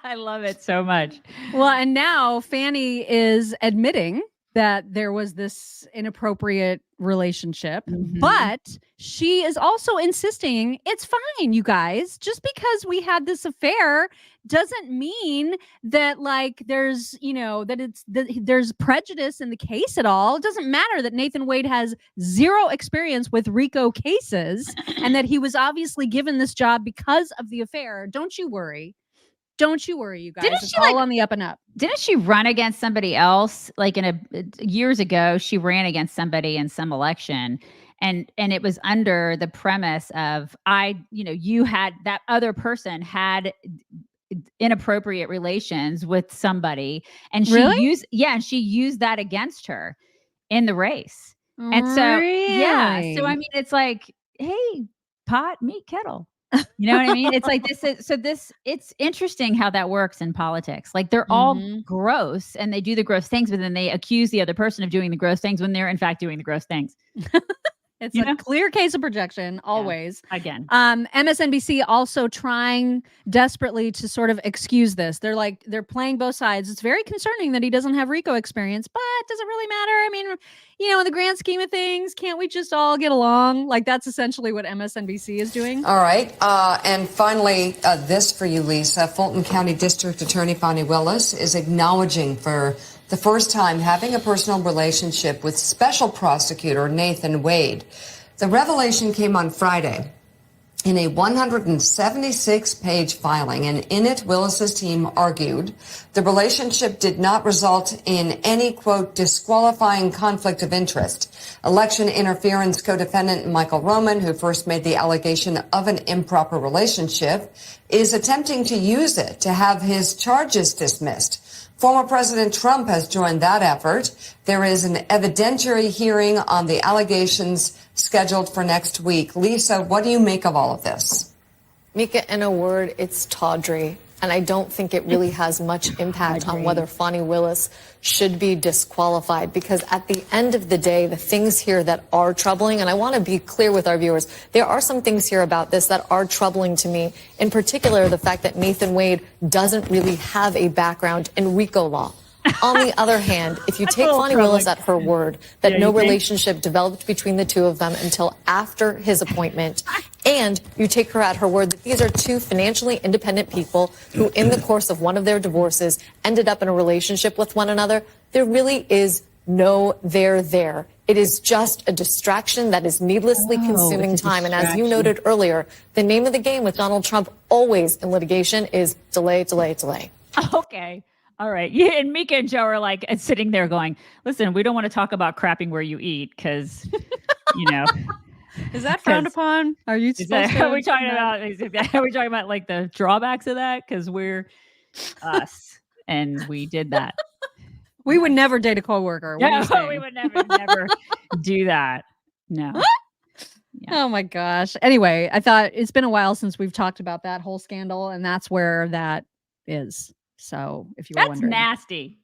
I love it so much. Well, and now Fani is admitting that there was this inappropriate relationship, but she is also insisting it's fine, you guys. Just because we had this affair doesn't mean that like there's, you know, that there's prejudice in the case at all. It doesn't matter that Nathan Wade has 0 experience with RICO cases and that he was obviously given this job because of the affair. Don't you worry. Don't you worry, you guys. It's all on the up and up. Didn't she run against somebody else? Like years ago, she ran against somebody in some election, and it was under the premise of you had that other person had inappropriate relations with somebody, and she used that against her in the race. And so so I mean, it's like, hey, pot, meet kettle. You know what I mean? It's like it's interesting how that works in politics. Like they're all gross and they do the gross things, but then they accuse the other person of doing the gross things when they're in fact doing the gross things. It's a clear case of projection, always. Yeah. Again. MSNBC also trying desperately to sort of excuse this. They're playing both sides. It's very concerning that he doesn't have RICO experience, but does it really matter? I mean, in the grand scheme of things, can't we just all get along? Like, that's essentially what MSNBC is doing. All right. And finally, this for you, Lisa. Fulton County District Attorney Fani Willis is acknowledging for the first time having a personal relationship with Special Prosecutor Nathan Wade. The revelation came on Friday in a 176-page filing, and in it, Willis's team argued the relationship did not result in any, quote, disqualifying conflict of interest. Election interference co-defendant Michael Roman, who first made the allegation of an improper relationship, is attempting to use it to have his charges dismissed. Former President Trump has joined that effort. There is an evidentiary hearing on the allegations scheduled for next week. Lisa, what do you make of all of this? Mika, in a word, it's tawdry. And I don't think it really has much impact on whether Fani Willis should be disqualified, because at the end of the day, the things here that are troubling, and I want to be clear with our viewers, there are some things here about this that are troubling to me. In particular, the fact that Nathan Wade doesn't really have a background in RICO law. On the other hand, if you take Fani Willis at her word that no relationship developed between the two of them until after his appointment, and you take her at her word that these are two financially independent people who, in the course of one of their divorces, ended up in a relationship with one another, there really is no there. It is just a distraction that is needlessly consuming time. And as you noted earlier, the name of the game with Donald Trump always in litigation is delay. Okay. All right. Yeah, and Mika and Joe are like sitting there going, listen, we don't want to talk about crapping where you eat because, Is that frowned upon? Are you supposed to? Are we talking about like the drawbacks of that? Because we're us and we did that. We would never date a coworker. Yeah, we would never do that. No. Yeah. Oh my gosh. Anyway, I thought it's been a while since we've talked about that whole scandal, and that's where that is. So if you were wondering. That's nasty.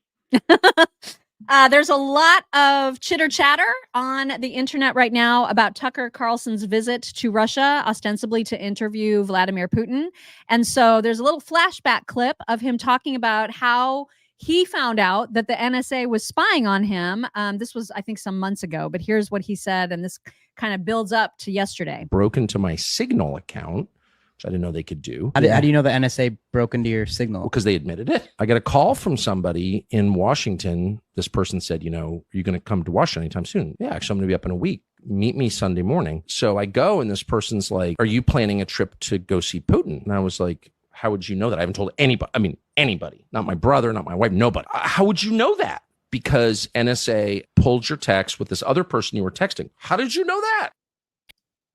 There's a lot of chitter chatter on the internet right now about Tucker Carlson's visit to Russia, ostensibly to interview Vladimir Putin. And so there's a little flashback clip of him talking about how he found out that the NSA was spying on him. This was, I think, some months ago, but here's what he said. And this kind of builds up to yesterday. Broke into my Signal account, which I didn't know they could do. How do you know the NSA broke into your Signal? Because they admitted it. I got a call from somebody in Washington. This person said, are you going to come to Washington anytime soon? Yeah, actually, I'm going to be up in a week. Meet me Sunday morning. So I go, and this person's like, are you planning a trip to go see Putin? And I was like, how would you know that? I haven't told anybody. I mean, anybody. Not my brother, not my wife, nobody. How would you know that? Because NSA pulled your text with this other person you were texting. How did you know that?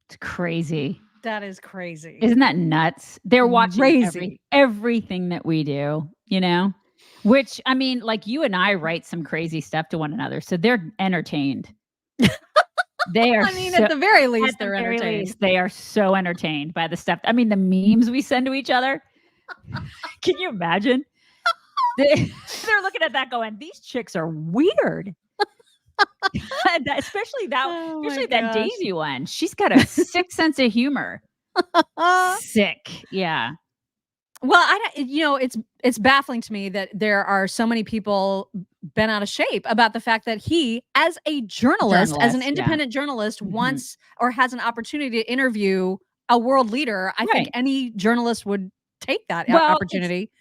It's crazy. That is crazy. Isn't that nuts? They're watching everything that we do, which, I mean, like you and I write some crazy stuff to one another. So they're entertained. They are. I mean, at the very least, they're entertained. They are so entertained by the stuff. I mean, the memes we send to each other. Can you imagine? They're looking at that going, these chicks are weird. especially that Daisy one. She's got a sick sense of humor. Sick. Yeah. Well, it's baffling to me that there are so many people bent out of shape about the fact that he, as a journalist, as an independent journalist, wants or has an opportunity to interview a world leader. I think any journalist would take that opportunity.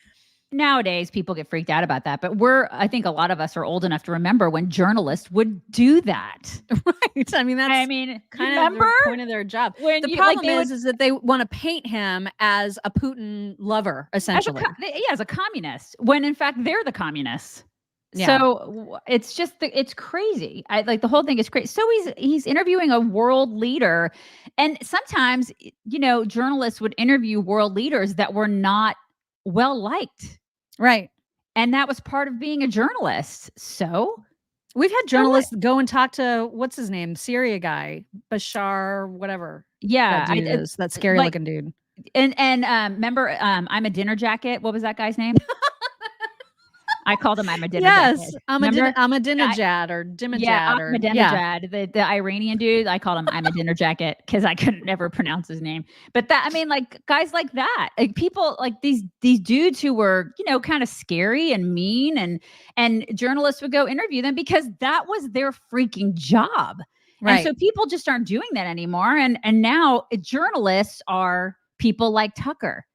Nowadays, people get freaked out about that, but I think a lot of us are old enough to remember when journalists would do that. Right. I mean, that's kind of the point of their job. The problem is that they want to paint him as a Putin lover, essentially. As a communist, when in fact they're the communists. Yeah. So it's just, it's crazy. The whole thing is crazy. So he's interviewing a world leader. And sometimes, journalists would interview world leaders that were not well liked. Right. And that was part of being a journalist. So we've had journalists go and talk to, what's his name? Syria guy, Bashar, whatever. Yeah. That scary looking dude. And remember, I'm a Dinner Jacket. What was that guy's name? I called him Ahmadinejad. Yes, Ahmadinejad or Dimajad. Yeah, or Ahmadinejad, the Iranian dude. I called him Ahmadinejad because I couldn't never pronounce his name. But that, I mean, like guys like that, like people like these dudes who were, you know, kind of scary and mean, and journalists would go interview them because that was their freaking job. Right. And so people just aren't doing that anymore. And now journalists are people like Tucker,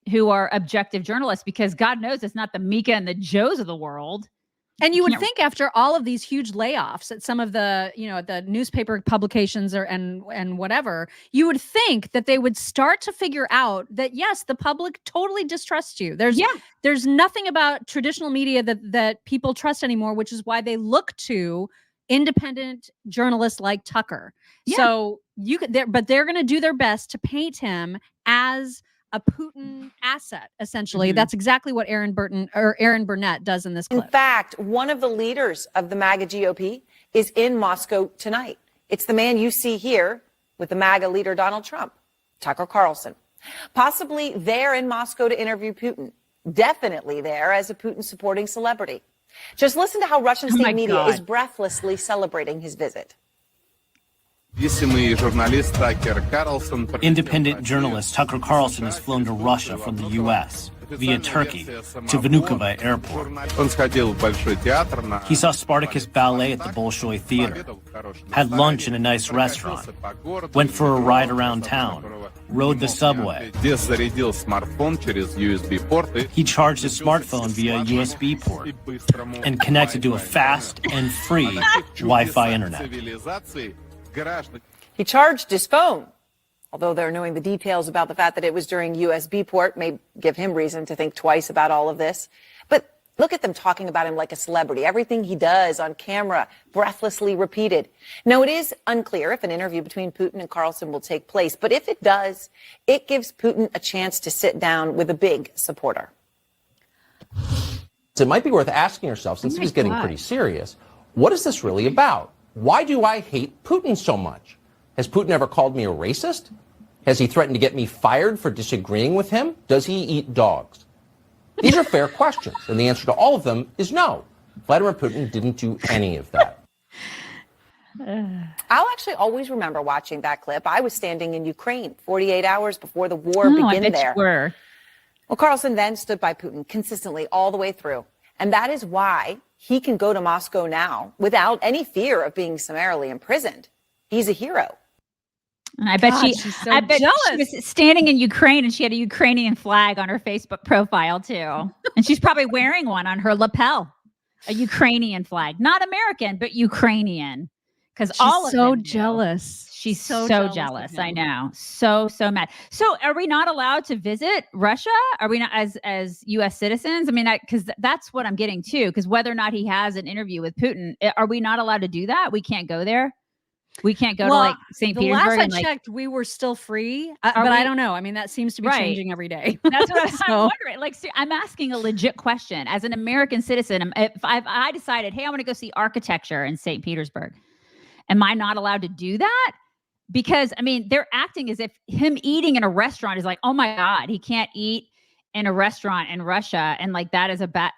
who are objective journalists, because God knows it's not the Mika and the Joes of the world. And you would think after all of these huge layoffs at some of the, you know, the newspaper publications and whatever, you would think that they would start to figure out that, yes, the public totally distrusts you. There's nothing about traditional media that people trust anymore, which is why they look to independent journalists like Tucker. Yeah. So but they're going to do their best to paint him as a Putin asset, essentially. Mm-hmm. That's exactly what Aaron Burnett does in this clip. In fact, one of the leaders of the MAGA GOP is in Moscow tonight. It's the man you see here with the MAGA leader Donald Trump, Tucker Carlson. Possibly there in Moscow to interview Putin. Definitely there as a Putin-supporting celebrity. Just listen to how Russian state media is breathlessly celebrating his visit. Independent journalist Tucker Carlson has flown to Russia from the U.S. via Turkey to Vnukovo Airport. He saw Spartacus Ballet at the Bolshoi Theater, had lunch in a nice restaurant, went for a ride around town, rode the subway. He charged his smartphone via a USB port and connected to a fast and free Wi-Fi internet. He charged his phone, although they're knowing the details about the fact that it was during USB port may give him reason to think twice about all of this. But look at them talking about him like a celebrity. Everything he does on camera, breathlessly repeated. Now, it is unclear if an interview between Putin and Carlson will take place, but if it does, it gives Putin a chance to sit down with a big supporter. So it might be worth asking yourself, since he was getting pretty serious, what is this really about? Why do I hate Putin so much? Has Putin ever called me a racist? Has he threatened to get me fired for disagreeing with him? Does he eat dogs? These are fair questions, and the answer to all of them is no. Vladimir Putin didn't do any of that. I'll actually always remember watching that clip. I was standing in Ukraine 48 hours before the war began there. Well, Carlson then stood by Putin consistently all the way through. And that is why he can go to Moscow now without any fear of being summarily imprisoned. He's a hero. And I bet she was standing in Ukraine and she had a Ukrainian flag on her Facebook profile too. And she's probably wearing one on her lapel, a Ukrainian flag, not American, but Ukrainian. Because all of so jealous. She's so jealous. I know. So mad. So are we not allowed to visit Russia? Are we not as U.S. citizens? I mean, because that's what I'm getting to. Because whether or not he has an interview with Putin, are we not allowed to do that? We can't go there. We can't go to like St. Petersburg. Last I checked, we were still free, but I don't know. I mean, that seems to be changing every day. That's what I'm wondering. Like, I'm asking a legit question. As an American citizen, if I decided, hey, I want to go see architecture in St. Petersburg, am I not allowed to do that? Because, I mean, they're acting as if him eating in a restaurant is like, oh my God, he can't eat in a restaurant in Russia. And like, that is a bad,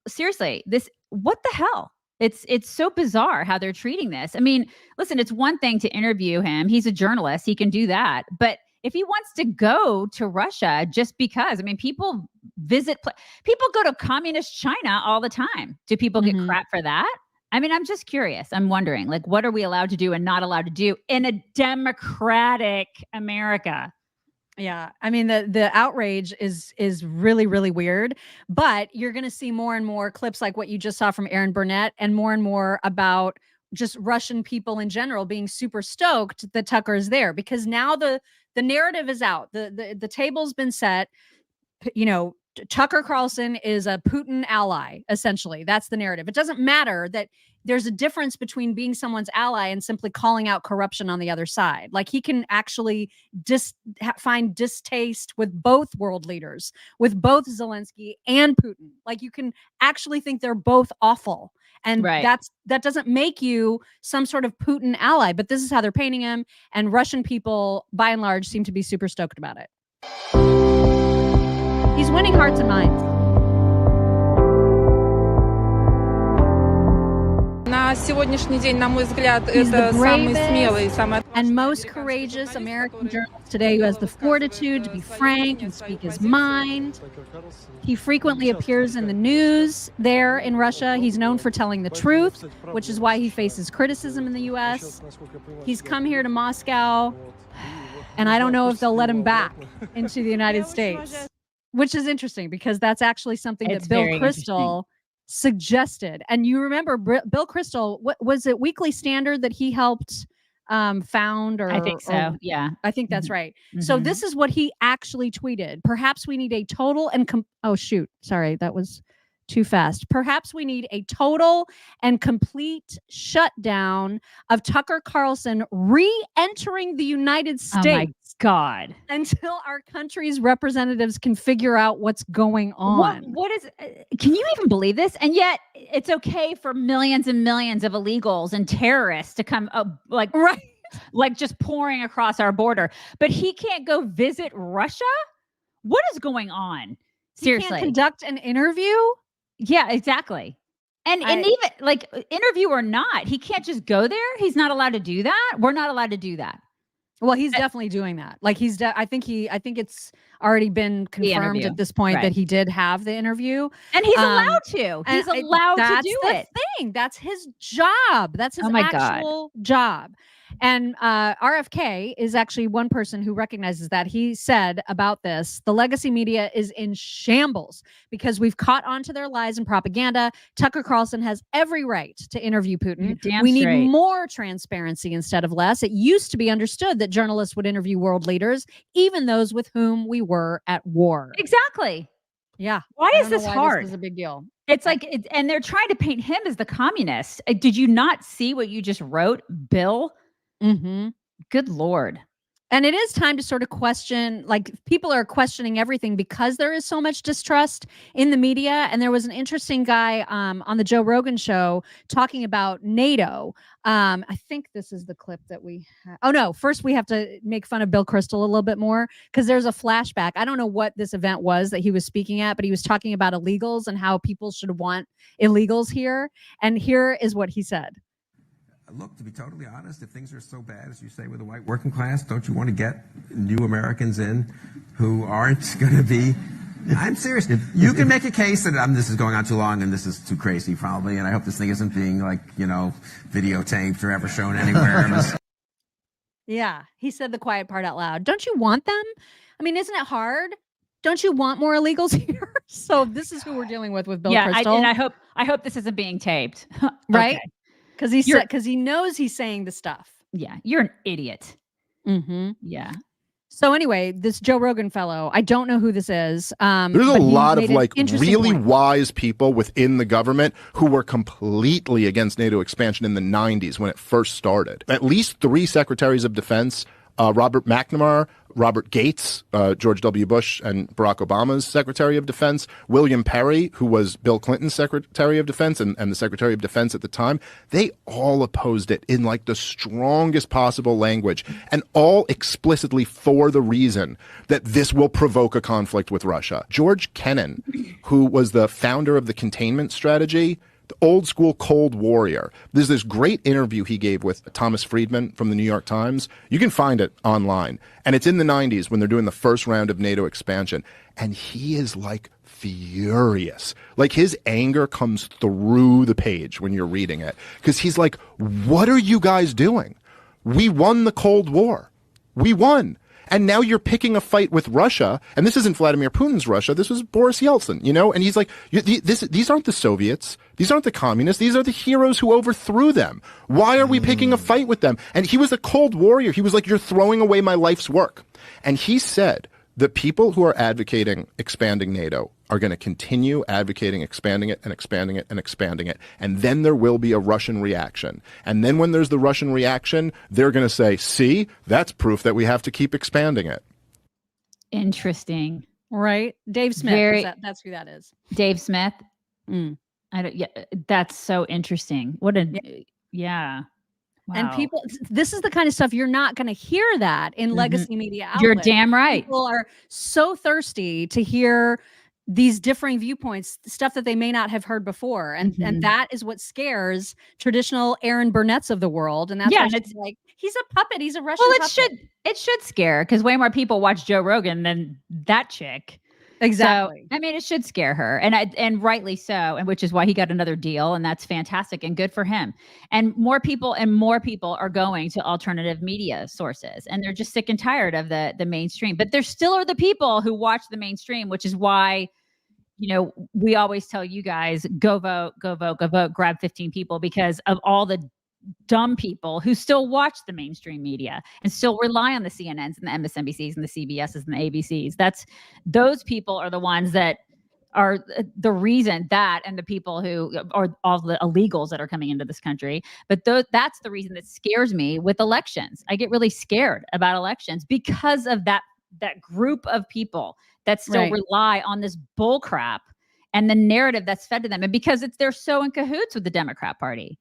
seriously, what the hell? It's so bizarre how they're treating this. I mean, listen, it's one thing to interview him. He's a journalist. He can do that. But if he wants to go to Russia just because, I mean, people go to communist China all the time. Do people get crap for that? I mean, I'm just curious. I'm wondering, like, what are we allowed to do and not allowed to do in a democratic America? Yeah, I mean, the outrage is really, really weird, but you're going to see more and more clips like what you just saw from Aaron Burnett and more about just Russian people in general being super stoked that Tucker is there, because now the narrative is out. The table's been set. You know, Tucker Carlson is a Putin ally, essentially. That's the narrative. It doesn't matter that there's a difference between being someone's ally and simply calling out corruption on the other side. Like, he can actually find distaste with both world leaders, with both Zelensky and Putin. Like, you can actually think they're both awful. And that doesn't make you some sort of Putin ally, but this is how they're painting him. And Russian people, by and large, seem to be super stoked about it. He's winning hearts and minds. сегодняшний день, на мой взгляд, He's это the самый bravest смелый и самый and most courageous American journalist today who has the fortitude to be frank and speak his mind. He frequently appears in the news there in Russia. He's known for telling the truth, which is why he faces criticism in the U.S. He's come here to Moscow, and I don't know if they'll let him back into the United States, which is interesting because that's actually something that Bill Kristol suggested. And you remember Bill Kristol, what was it, Weekly Standard that he helped found? Or I think so. Yeah. I think that's right. So this is what he actually tweeted. Perhaps we need a total and oh shoot, sorry, that was too fast. Perhaps we need a total and complete shutdown of Tucker Carlson re-entering the United States. Oh my God. Until our country's representatives can figure out what's going on. What is, can you even believe this? And yet it's okay for millions and millions of illegals and terrorists to come like just pouring across our border, but he can't go visit Russia? What is going on? Seriously. He can't conduct an interview? Yeah, exactly. And even like interview or not, he can't just go there. He's not allowed to do that. We're not allowed to do that. Well, he's definitely doing that. Like I think it's already been confirmed at this point that he did have the interview. And he's allowed to. He's allowed to do it. Thing. That's his job. That's his actual job. And RFK is actually one person who recognizes that. He said about this, the legacy media is in shambles because we've caught on to their lies and propaganda. Tucker Carlson has every right to interview Putin. We need more transparency instead of less. It used to be understood that journalists would interview world leaders, even those with whom we were at war. Exactly. Yeah. Why is this hard? This is a big deal. It's like, and they're trying to paint him as the communist. Did you not see what you just wrote, Bill? Good Lord. And it is time to sort of question, like people are questioning everything because there is so much distrust in the media. And there was an interesting guy on the Joe Rogan show talking about NATO. I think this is the clip that we have. Oh no, first we have to make fun of Bill Kristol a little bit more because there's a flashback. I don't know what this event was that he was speaking at, but he was talking about illegals and how people should want illegals here. And here is what he said. Look, to be totally honest, if things are so bad, as you say, with the white working class, don't you want to get new Americans in who aren't going to be... I'm serious. You can make a case that this is going on too long and this is too crazy, probably, and I hope this thing isn't being, like, videotaped or ever shown anywhere. Yeah, he said the quiet part out loud. Don't you want them? I mean, isn't it hard? Don't you want more illegals here? So this is who we're dealing with Bill Kristol. And I hope this isn't being taped. Right? Okay. Because he knows he's saying the stuff. Yeah, you're an idiot. Yeah. So anyway, this Joe Rogan fellow, I don't know who this is. There's a lot of like really wise people within the government who were completely against NATO expansion in the 90s when it first started. At least 3 secretaries of defense, Robert McNamara, Robert Gates, George W. Bush and Barack Obama's Secretary of Defense, William Perry, who was Bill Clinton's Secretary of Defense and the Secretary of Defense at the time, they all opposed it in like the strongest possible language and all explicitly for the reason that this will provoke a conflict with Russia. George Kennan, who was the founder of the containment strategy, the old school Cold Warrior. There's this great interview he gave with Thomas Friedman from the New York Times. You can find it online. And it's in the 90s when they're doing the first round of NATO expansion. And he is like furious. Like his anger comes through the page when you're reading it. Because he's like, what are you guys doing? We won the Cold War. We won. And now you're picking a fight with Russia. And this isn't Vladimir Putin's Russia. This was Boris Yeltsin, And he's like, these aren't the Soviets. These aren't the communists. These are the heroes who overthrew them. Why are we picking a fight with them? And he was a Cold Warrior. He was like, you're throwing away my life's work. And he said the people who are advocating expanding NATO are going to continue advocating expanding it and expanding it and expanding it. And then there will be a Russian reaction. And then when there's the Russian reaction, they're going to say, see, that's proof that we have to keep expanding it. Interesting. Right? Dave Smith. That's who that is. Dave Smith. That's so interesting. Yeah. Wow. And people, this is the kind of stuff you're not going to hear that in legacy media outlets. You're damn right. People are so thirsty to hear these differing viewpoints, stuff that they may not have heard before. And that is what scares traditional Aaron Burnetts of the world. And that's why she's like, he's a puppet. He's a Russian puppet. It should scare, because way more people watch Joe Rogan than that chick. Exactly. So, I mean, it should scare her, and rightly so, and which is why he got another deal, and that's fantastic and good for him. And more people are going to alternative media sources, and they're just sick and tired of the mainstream. But there still are the people who watch the mainstream, which is why, we always tell you guys, go vote, go vote, go vote, grab 15 people, because of all the dumb people who still watch the mainstream media and still rely on the CNNs and the MSNBCs and the CBSs and the ABCs. Those people are the ones that are the reason, that and the people who are all the illegals that are coming into this country. But that's the reason that scares me with elections. I get really scared about elections because of that group of people that still rely on this bull crap and the narrative that's fed to them. And because they're so in cahoots with the Democrat Party.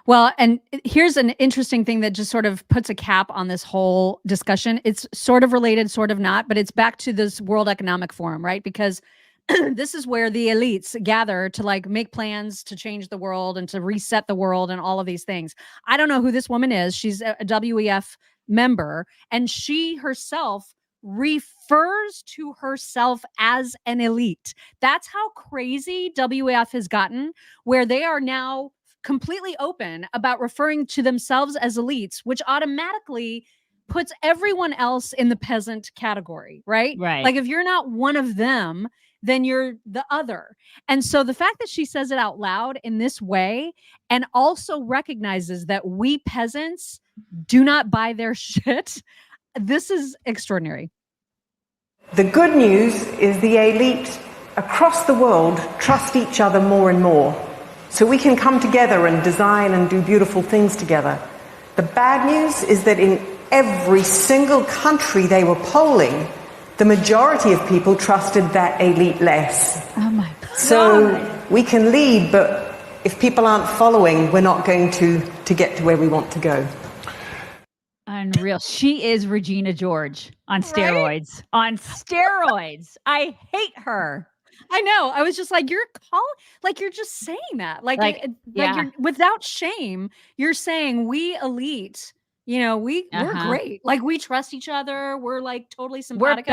Well, and here's an interesting thing that just sort of puts a cap on this whole discussion. It's sort of related, sort of not, but it's back to this World Economic Forum, right? Because this is where the elites gather to like make plans to change the world and to reset the world and all of these things. I don't know who this woman is. She's a WEF member, and she herself refers to herself as an elite. That's how crazy WEF has gotten, where they are now completely open about referring to themselves as elites, which automatically puts everyone else in the peasant category, right? Right. Like if you're not one of them, then you're the other. And so the fact that she says it out loud in this way, and also recognizes that we peasants do not buy their shit, this is extraordinary. The good news is the elite across the world trust each other more and more. So we can come together and design and do beautiful things together. The bad news is that in every single country they were polling, the majority of people trusted that elite less. Oh my God. So we can lead, but if people aren't following, we're not going to get to where we want to go. Unreal. She is Regina George on steroids. Right? On steroids. I hate her. I know. I was just like, you're just saying that. You're, without shame, you're saying we elite, we're great. Like we trust each other. We're like totally simpatico.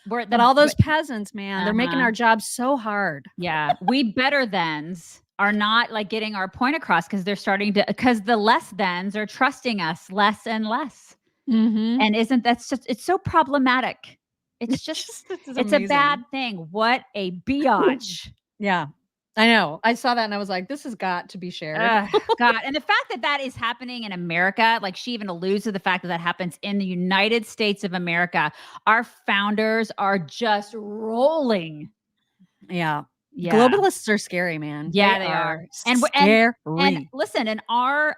We're better. But all those peasants, man, they're making our jobs so hard. Yeah. We better thans are not like getting our point across, because they're starting to, because the less thans are trusting us less and less. Mm-hmm. And it's so problematic. It's a bad thing. What a biatch. Yeah, I know. I saw that and I was like, this has got to be shared. God. And the fact that is happening in America, like she even alludes to the fact that happens in the United States of America. Our founders are just rolling. Yeah. Globalists are scary, man. Yeah, they are. Scary. And listen, and our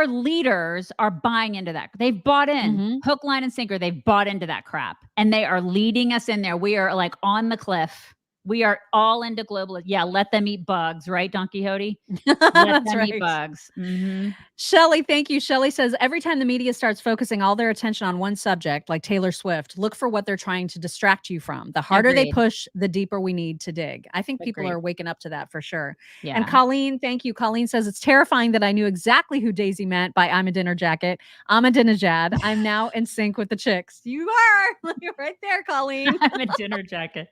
leaders are buying into that. They've bought in hook, line, and sinker. They've bought into that crap, and they are leading us in there. We are like on the cliff. We are all into global. Yeah, let them eat bugs, right, Don Quixote? Let them eat bugs. Mm-hmm. Shelly, thank you. Shelly says, every time the media starts focusing all their attention on one subject, like Taylor Swift, look for what they're trying to distract you from. The harder they push, the deeper we need to dig. I think people are waking up to that for sure. Yeah. And Colleen, thank you. Colleen says, it's terrifying that I knew exactly who Daisy meant by I'm a dinner jacket. Ahmadinejad. I'm now in sync with the chicks. You are. You're right there, Colleen. I'm a dinner jacket.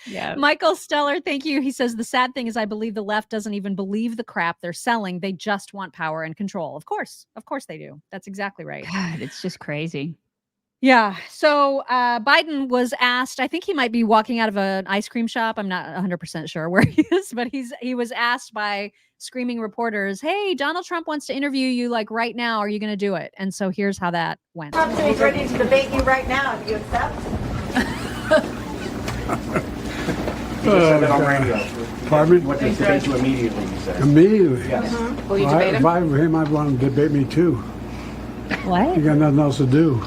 Yeah. Michael Stellar, thank you. He says, the sad thing is I believe the left doesn't even believe the crap they're selling. They just want power and control. Of course they do. That's exactly right. God, it's just crazy. Yeah. So Biden was asked, I think he might be walking out of an ice cream shop. I'm not 100% sure where he is, but he was asked by screaming reporters, hey, Donald Trump wants to interview you like right now. Are you going to do it? And so here's how that went. Trump is ready to debate you right now. Do you accept? Pardon me? What does debate you immediately, you said? Immediately? Yes. Will you debate him? If I were him, I'd want him to debate me too. What? You got nothing else to do.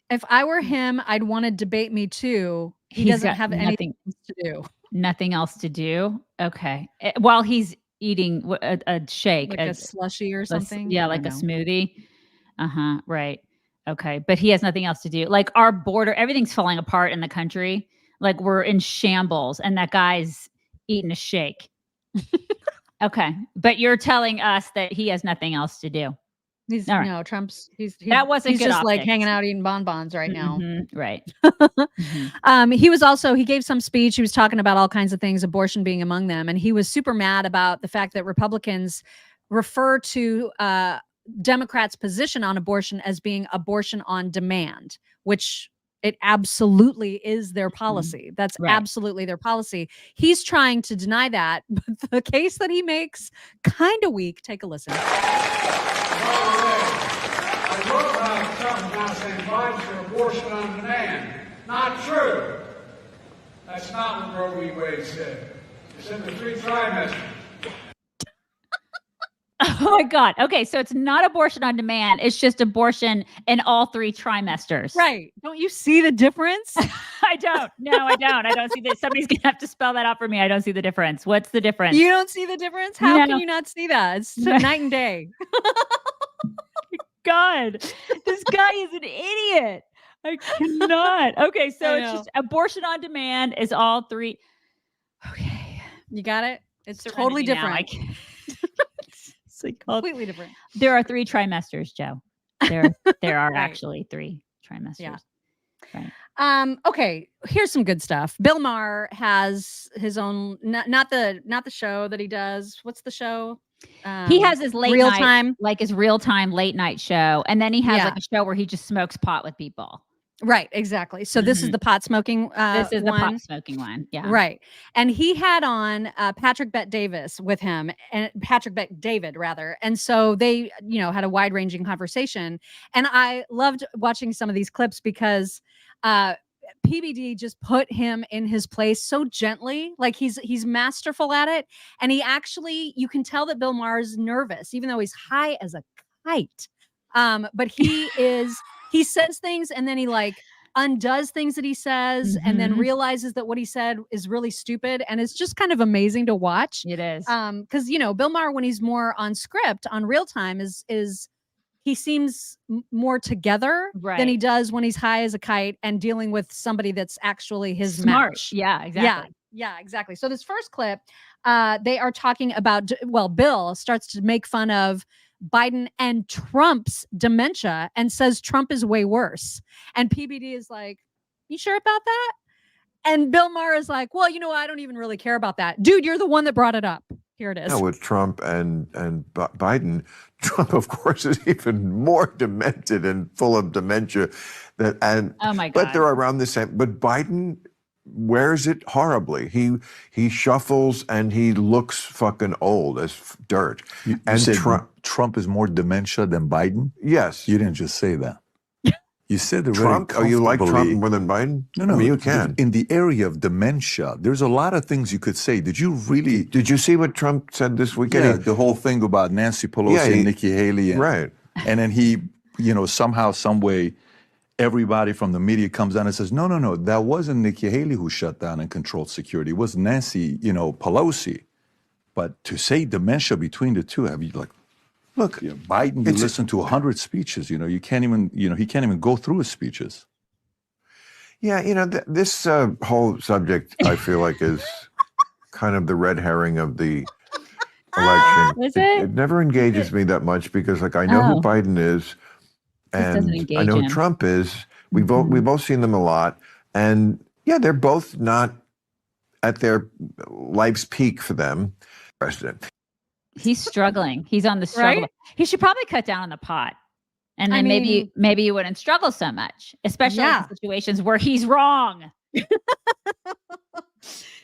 If I were him, I'd want to debate me too. He doesn't have anything to do. Nothing else to do? Okay. While he's eating a shake. Like a slushie or something? Yeah, like a smoothie. Right. Okay. But he has nothing else to do. Like our border, everything's falling apart in the country. Like we're in shambles and that guy's eating a shake. Okay. But you're telling us that he has nothing else to do. He's All right. no Trump's. He's that wasn't he's good just like optics. hanging out eating bonbons right now. Right. He gave some speech. He was talking about all kinds of things, abortion being among them, and he was super mad about the fact that Republicans refer to Democrats' position on abortion as being abortion on demand, which it absolutely is their policy. That's absolutely their policy. He's trying to deny that, but the case that he makes kind of weak. Take a listen. I look like something now saying Biden's for abortion on demand. Not true. That's not what Roe v. Wade said. It said the 3 trimesters. Oh my God. Okay. So it's not abortion on demand. It's just abortion in all 3 trimesters. Right. Don't you see the difference? I don't. No, I don't. I don't see that. Somebody's going to have to spell that out for me. I don't see the difference. What's the difference? You don't see the difference? How can you not see that? It's night and day. God, this guy is an idiot. I cannot. Okay. So it's just abortion on demand is all 3. Okay. You got it? It's Serenity totally now. different. I can't. Completely different. There are 3 trimesters, Joe. There are actually 3 trimesters. Yeah. Right. Okay, here's some good stuff. Bill Maher has his own not the show that he does. What's the show? He has his late real night, time, like his real time late night show, and then he has like a show where he just smokes pot with people. Right, exactly. So this is the pot smoking this is one. the pot smoking one. Yeah. Right. And he had on Patrick Bet Davis with him, and Patrick Bet David rather. And so they, had a wide-ranging conversation. And I loved watching some of these clips because PBD just put him in his place so gently. Like he's masterful at it. And he actually, you can tell that Bill Maher is nervous, even though he's high as a kite. But he says things and then he like undoes things that he says and then realizes that what he said is really stupid. And it's just kind of amazing to watch. It is. Because, Bill Maher, when he's more on script, on real time, is he seems more together than he does when he's high as a kite and dealing with somebody that's actually his smart. match. Yeah, exactly. Yeah, exactly. So this first clip, they are talking about, Bill starts to make fun of Biden and Trump's dementia and says Trump is way worse. And PBD is like, you sure about that? And Bill Maher is like, well, I don't even really care about that. Dude, you're the one that brought it up. Here it is. With Trump and Biden, Trump, of course, is even more demented and full of dementia. Oh my God. But they're around the same. But Biden wears it horribly. He shuffles and he looks fucking old as dirt. You said Trump is more dementia than Biden? Yes. You didn't just say that. You said Trump. Oh, you like Trump more than Biden? No. I mean, you can. In the area of dementia, there's a lot of things you could say. Did you really? Did you see what Trump said this weekend? Yeah, the whole thing about Nancy Pelosi and Nikki Haley. Right. And then he, somehow, some way, everybody from the media comes down and says, no, that wasn't Nikki Haley who shut down and controlled security. It was Nancy, Pelosi. But to say dementia between the two, have you look, Biden, you listen to 100 speeches, you can't even, he can't even go through his speeches. Yeah, this whole subject, I feel like, is kind of the red herring of the election. Is it? It never engages me that much because, I know who Biden is, and I know who Trump is. We've both seen them a lot, and yeah, they're both not at their life's peak for them. President. He's struggling. He's on the struggle. Right? He should probably cut down on the pot. And then maybe you wouldn't struggle so much, especially in situations where he's wrong.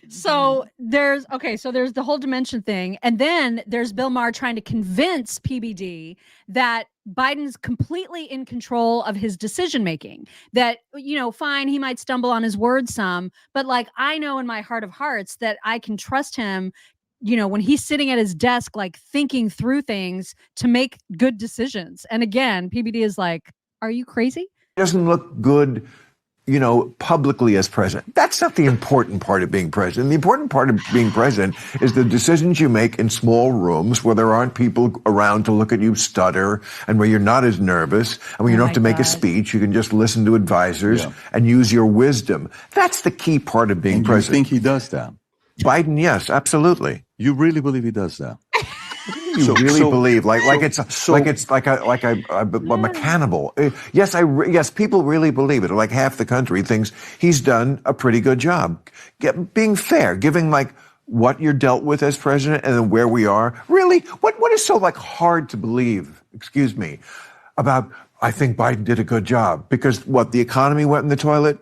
So there's the whole dimension thing. And then there's Bill Maher trying to convince PBD that Biden's completely in control of his decision making. That, fine, he might stumble on his words some, but I know in my heart of hearts that I can trust him, when he's sitting at his desk, thinking through things to make good decisions. And again, PBD is like, are you crazy? He doesn't look good publicly as president. That's not the important part of being president. The important part of being president is the decisions you make in small rooms where there aren't people around to look at you stutter and where you're not as nervous and when you don't have to make a speech. You can just listen to advisors and use your wisdom. That's the key part of being president. You think he does that? Biden, yes, absolutely. You really believe he does that? You believe like it's a mechanical. Yes, people really believe it. Like half the country thinks he's done a pretty good job being fair, giving what you're dealt with as president and then where we are. Really, what is so hard to believe? Excuse me, about I think Biden did a good job because the economy went in the toilet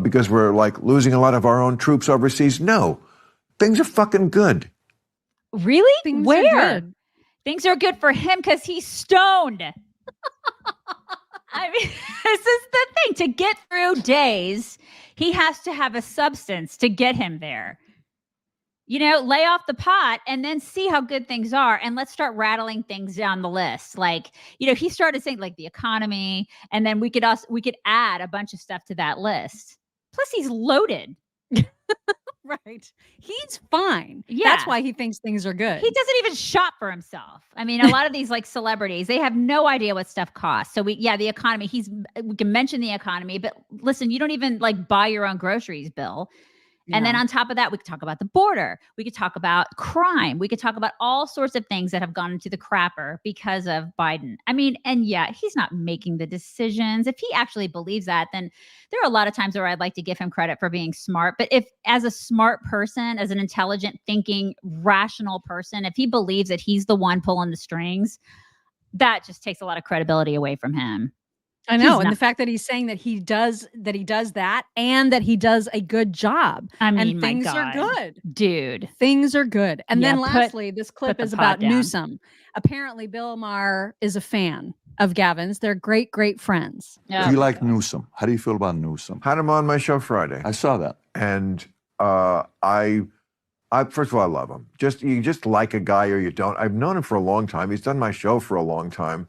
because we're losing a lot of our own troops overseas. No, things are fucking good. Really? Things Where? are good. Things are good for him because he's stoned. I mean, this is the thing. To get through days, he has to have a substance to get him there. Lay off the pot and then see how good things are. And let's start rattling things down the list. He started saying the economy, and then we could add a bunch of stuff to that list. Plus, he's loaded. Right. He's fine. Yeah. That's why he thinks things are good. He doesn't even shop for himself. I mean, a lot of these celebrities, they have no idea what stuff costs. So the economy, we can mention the economy, but listen, you don't even buy your own groceries, Bill. And then on top of that, we could talk about the border. We could talk about crime. We could talk about all sorts of things that have gone into the crapper because of Biden. I mean, and he's not making the decisions. If he actually believes that, then there are a lot of times where I'd like to give him credit for being smart. But if as a smart person, as an intelligent, thinking, rational person, if he believes that he's the one pulling the strings, that just takes a lot of credibility away from him. I know. And the fact that he's saying that he does that and that he does a good job. I mean, and things are good. Dude. Things are good. And then lastly, this clip is about Newsom. Apparently, Bill Maher is a fan of Gavin's. They're great, great friends. Do you like Newsom? How do you feel about Newsom? Had him on my show Friday. I saw that. And I first of all, I love him. You just like a guy or you don't. I've known him for a long time. He's done my show for a long time.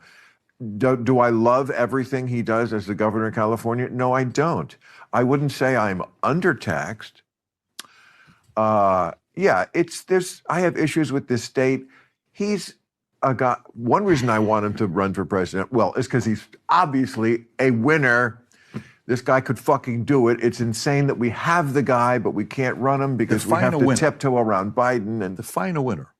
Do I love everything he does as the governor of California? No, I don't. I wouldn't say I'm undertaxed. I have issues with this state. He's a guy. One reason I want him to run for president, is because he's obviously a winner. This guy could fucking do it. It's insane that we have the guy, but we can't run him because we have to tiptoe around Biden and define a winner.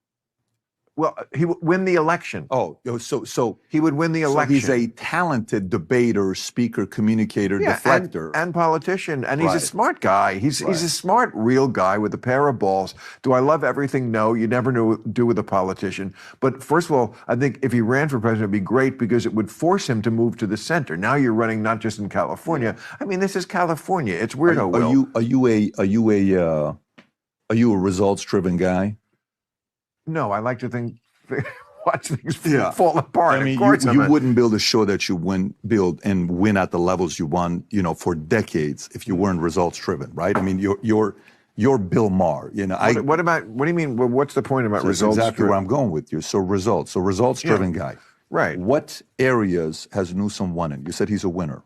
Well, he would win the election. Oh, so he would win the election. He's a talented debater, speaker, communicator, deflector. And politician. And he's a smart guy. He's a smart, real guy with a pair of balls. Do I love everything? No, you never do with a politician. But first of all, I think if he ran for president, it'd be great because it would force him to move to the center. Now you're running not just in California. I mean, this is California. It's weirdo. Are you a results-driven guy? No, I like to watch things fall apart. I mean, you wouldn't build a show that you build and win at the levels you won, for decades if you weren't results driven, right? I mean, you're Bill Maher. What do you mean? Well, what's the point about results? That's exactly where I'm going with you. So results driven guy. Right. What areas has Newsom won in? You said he's a winner.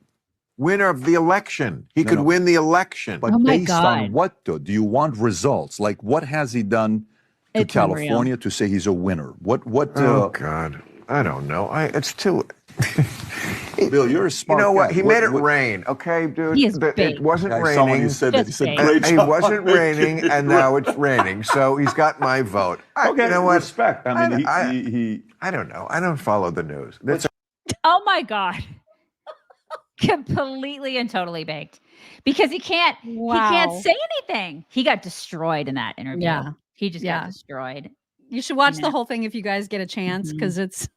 Winner of the election. He could win the election. But based on what though? Do you want results? Like what has he done to California to say he's a winner? Oh God, I don't know. It's too. Bill, you're a smart guy. You know what? He made it rain. Okay, dude. It wasn't raining. Someone said that. He said great job. It wasn't raining, and now it's raining. So he's got my vote. Okay, you know what? Respect. I mean, I don't know. I don't follow the news. Oh my God. Completely and totally baked. Because he can't say anything. He got destroyed in that interview. Yeah. He just got destroyed. You should watch the whole thing if you guys get a chance because it's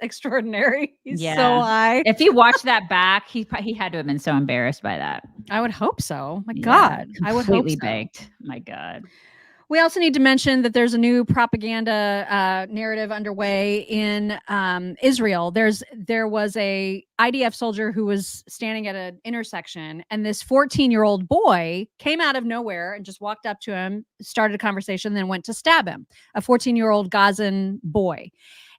extraordinary. He's so high. If he watched that back, he had to have been so embarrassed by that. I would hope so. My God. I would hope so. Baked. My God. We also need to mention that there's a new propaganda narrative underway in Israel. There was a IDF soldier who was standing at an intersection, and this 14-year-old boy came out of nowhere and just walked up to him, started a conversation, then went to stab him, a 14-year-old Gazan boy.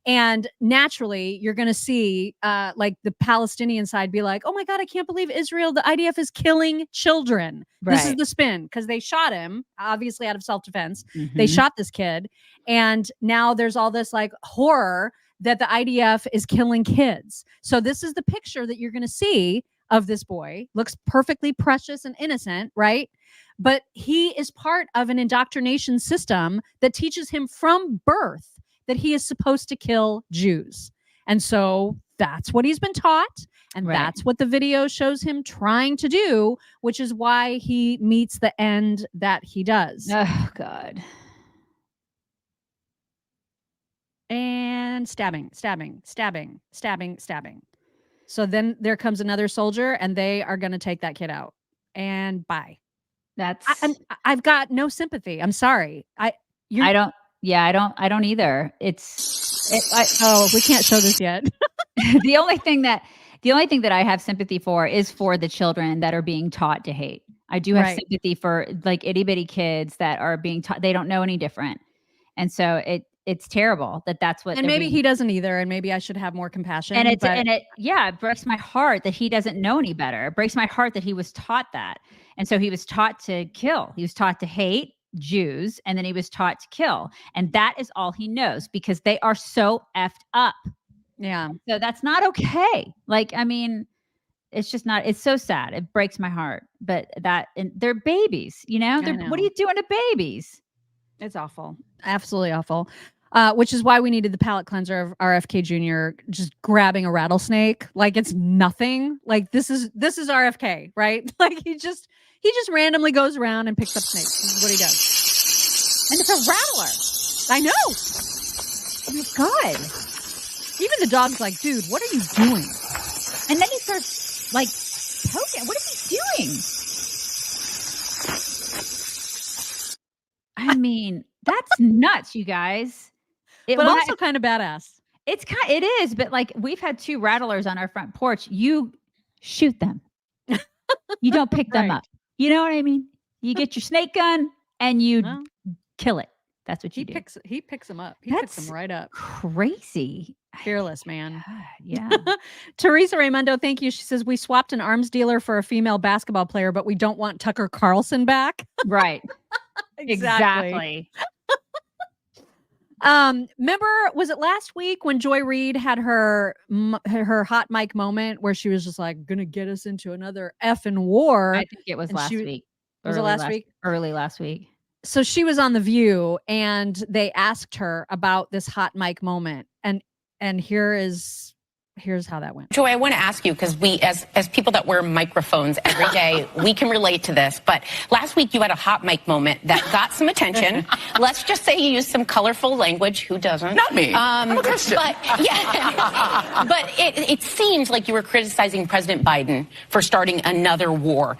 And naturally, you're going to see like the Palestinian side be like, oh my God, I can't believe Israel, the IDF is killing children. Right. This is the spin because they shot him, obviously out of self-defense. They shot this kid. And now there's all this like horror that the IDF is killing kids. So this is the picture that you're going to see of this boy. Looks perfectly precious and innocent, right? But he is part of an indoctrination system that teaches him from birth that he is supposed to kill Jews. And so that's what he's been taught. And that's what the video shows him trying to do, which is why he meets the end that he does. Oh, God. And stabbing. So then there comes another soldier and they are going to take that kid out. And bye. I've got no sympathy. I'm sorry. I don't either. We can't show this yet. The only thing that I have sympathy for is for the children that are being taught to hate. I do have sympathy for like itty bitty kids that are being taught, they don't know any different. And so it's terrible that's what. And maybe he doesn't either. And maybe I should have more compassion. And it breaks my heart that he doesn't know any better. It breaks my heart that he was taught that. And so he was taught to kill. He was taught to hate Jews. And then he was taught to kill. And that is all he knows because they are so effed up. Yeah. So that's not okay. Like, I mean, it's just not, it's so sad. It breaks my heart. But they're babies, you know? What are you doing to babies? It's awful. Absolutely awful. Which is why we needed the palate cleanser of RFK Jr. just grabbing a rattlesnake like it's nothing. Like this is RFK, right? Like he just randomly goes around and picks up snakes. This is what he does. And it's a rattler. I know. Oh my God. Even the dog's like, dude, what are you doing? And then he starts like poking. What is he doing? I mean, that's nuts, you guys. But also kind of badass. It is, but like we've had 2 rattlers on our front porch. You shoot them. You don't pick them up. You know what I mean? You get your snake gun and you kill it. That's what you do. He picks them up. He picks them right up. Crazy. Fearless, man. Yeah. Teresa Raimundo, thank you. She says, we swapped an arms dealer for a female basketball player, but we don't want Tucker Carlson back. Right. Exactly. Remember, was it last week when Joy Reid had her hot mic moment where she was just like, gonna get us into another effing war? I think it was last week. Was it last week? Early last week. So she was on The View and they asked her about this hot mic moment. And here's how that went. Joy, I want to ask you, because we, as people that wear microphones every day, we can relate to this. But last week you had a hot mic moment that got some attention. Let's just say you used some colorful language. Who doesn't? Not me. I'm a Christian. But yeah, but it seems like you were criticizing President Biden for starting another war.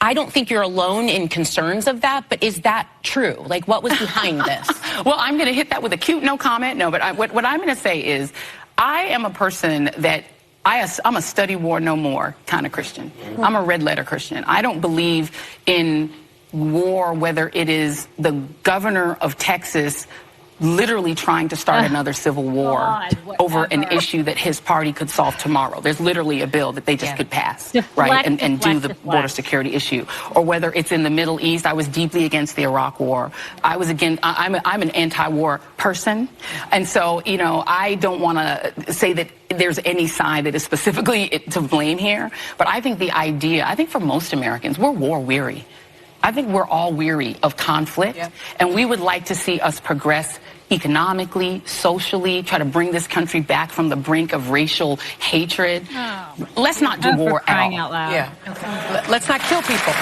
I don't think you're alone in concerns of that, but is that true? Like, what was behind this? Well, I'm going to hit that with a cute no comment. No, but what I'm going to say is I am a person that I'm a study war no more kind of Christian. I'm a red letter Christian. I don't believe in war, whether it is the governor of Texas literally trying to start another civil war over an issue that his party could solve tomorrow. There's literally a bill that they just could pass, right, and do the border security issue. Or whether it's in the Middle East. I was deeply against the Iraq War. I'm an anti-war person. And so, you know, I don't want to say that there's any side that is specifically to blame here. But I think I think for most Americans, we're war weary. I think we're all weary of conflict, and we would like to see us progress economically, socially, try to bring this country back from the brink of racial hatred. Oh. Let's not do war at all. Out loud. Yeah. Okay. Let's not kill people.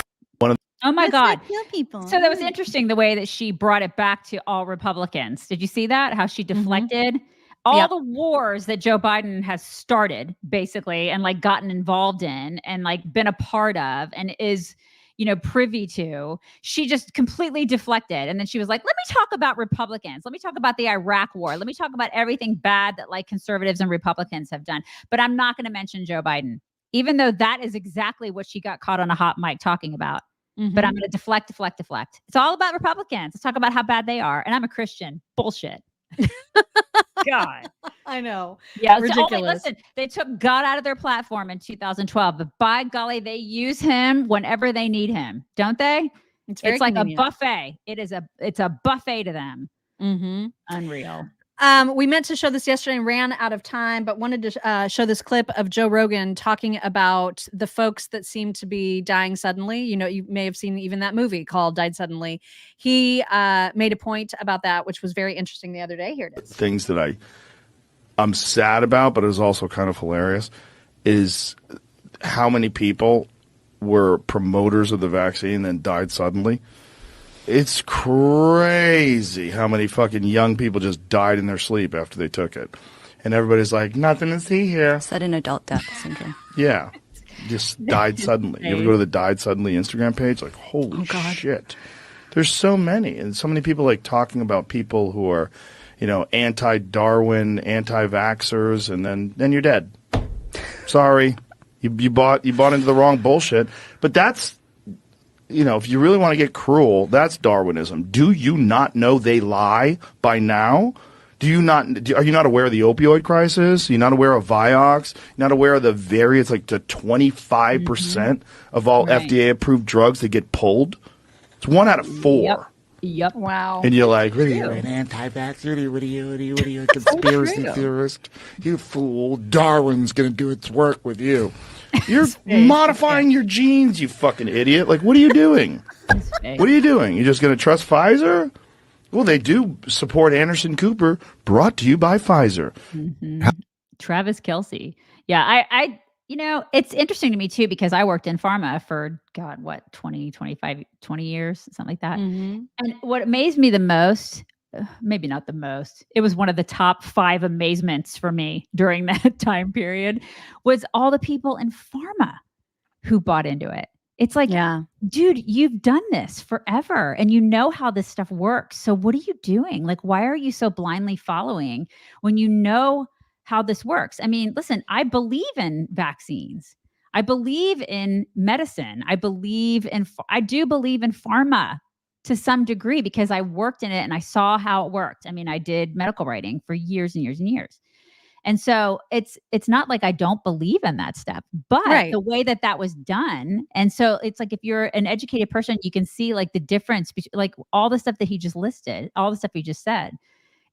Oh my God. Kill people. So that was interesting the way that she brought it back to all Republicans. Did you see that? How she deflected all the wars that Joe Biden has started, basically, and like gotten involved in and like been a part of and is, you know, privy to. She just completely deflected. And then she was like, let me talk about Republicans. Let me talk about the Iraq war. Let me talk about everything bad that like conservatives and Republicans have done. But I'm not going to mention Joe Biden, even though that is exactly what she got caught on a hot mic talking about. But I'm going to deflect. It's all about Republicans. Let's talk about how bad they are. And I'm a Christian. Bullshit. God. I know. Yeah. Ridiculous. Listen, they took God out of their platform in 2012, but by golly, they use him whenever they need him, don't they? It's like a buffet. It's a buffet to them. Mm-hmm. Unreal. We meant to show this yesterday and ran out of time, but wanted to show this clip of Joe Rogan talking about the folks that seem to be dying suddenly. You know, you may have seen even that movie called Died Suddenly. He made a point about that, which was very interesting the other day. Here it is. Things that I'm sad about, but is also kind of hilarious, is how many people were promoters of the vaccine and died suddenly. It's crazy how many fucking young people just died in their sleep after they took it. And everybody's like, nothing to see here. Sudden adult death syndrome. Yeah. Just died suddenly. You ever go to the Died Suddenly Instagram page? Like, holy shit. There's so many. And so many people like talking about people who are, you know, anti-Darwin, anti-vaxxers, and then you're dead. Sorry. You bought into the wrong bullshit. But that's, you know, if you really want to get cruel, that's Darwinism. Do you not know they lie by now? Are you not aware of the opioid crisis? You're not aware of Vioxx? You're not aware of the various, like the 25% of all FDA-approved drugs that get pulled? It's 1 out of 4. Yep. Wow. And you're like, what are you, an anti-vaxxer? What are you, a conspiracy theorist? You fool. Darwin's going to do its work with you. You're modifying your genes, you fucking idiot. Like, what are you doing? What are you doing? You just going to trust Pfizer? Well, they do support Anderson Cooper, brought to you by Pfizer. Mm-hmm. Travis Kelce. Yeah, I you know, it's interesting to me too, because I worked in pharma for, 20 years, something like that. Mm-hmm. And what amazed me the most, maybe not the most, it was one of the top 5 amazements for me during that time period, was all the people in pharma who bought into it. It's like, dude, you've done this forever and you know how this stuff works. So what are you doing? Like, why are you so blindly following when you know how this works? I mean, listen, I believe in vaccines. I believe in medicine. I do believe in pharma to some degree because I worked in it and I saw how it worked. I mean, I did medical writing for years and years and years. And so it's not like I don't believe in that stuff, but the way that was done. And so it's like, if you're an educated person, you can see like the difference between like all the stuff that he just listed, all the stuff he just said.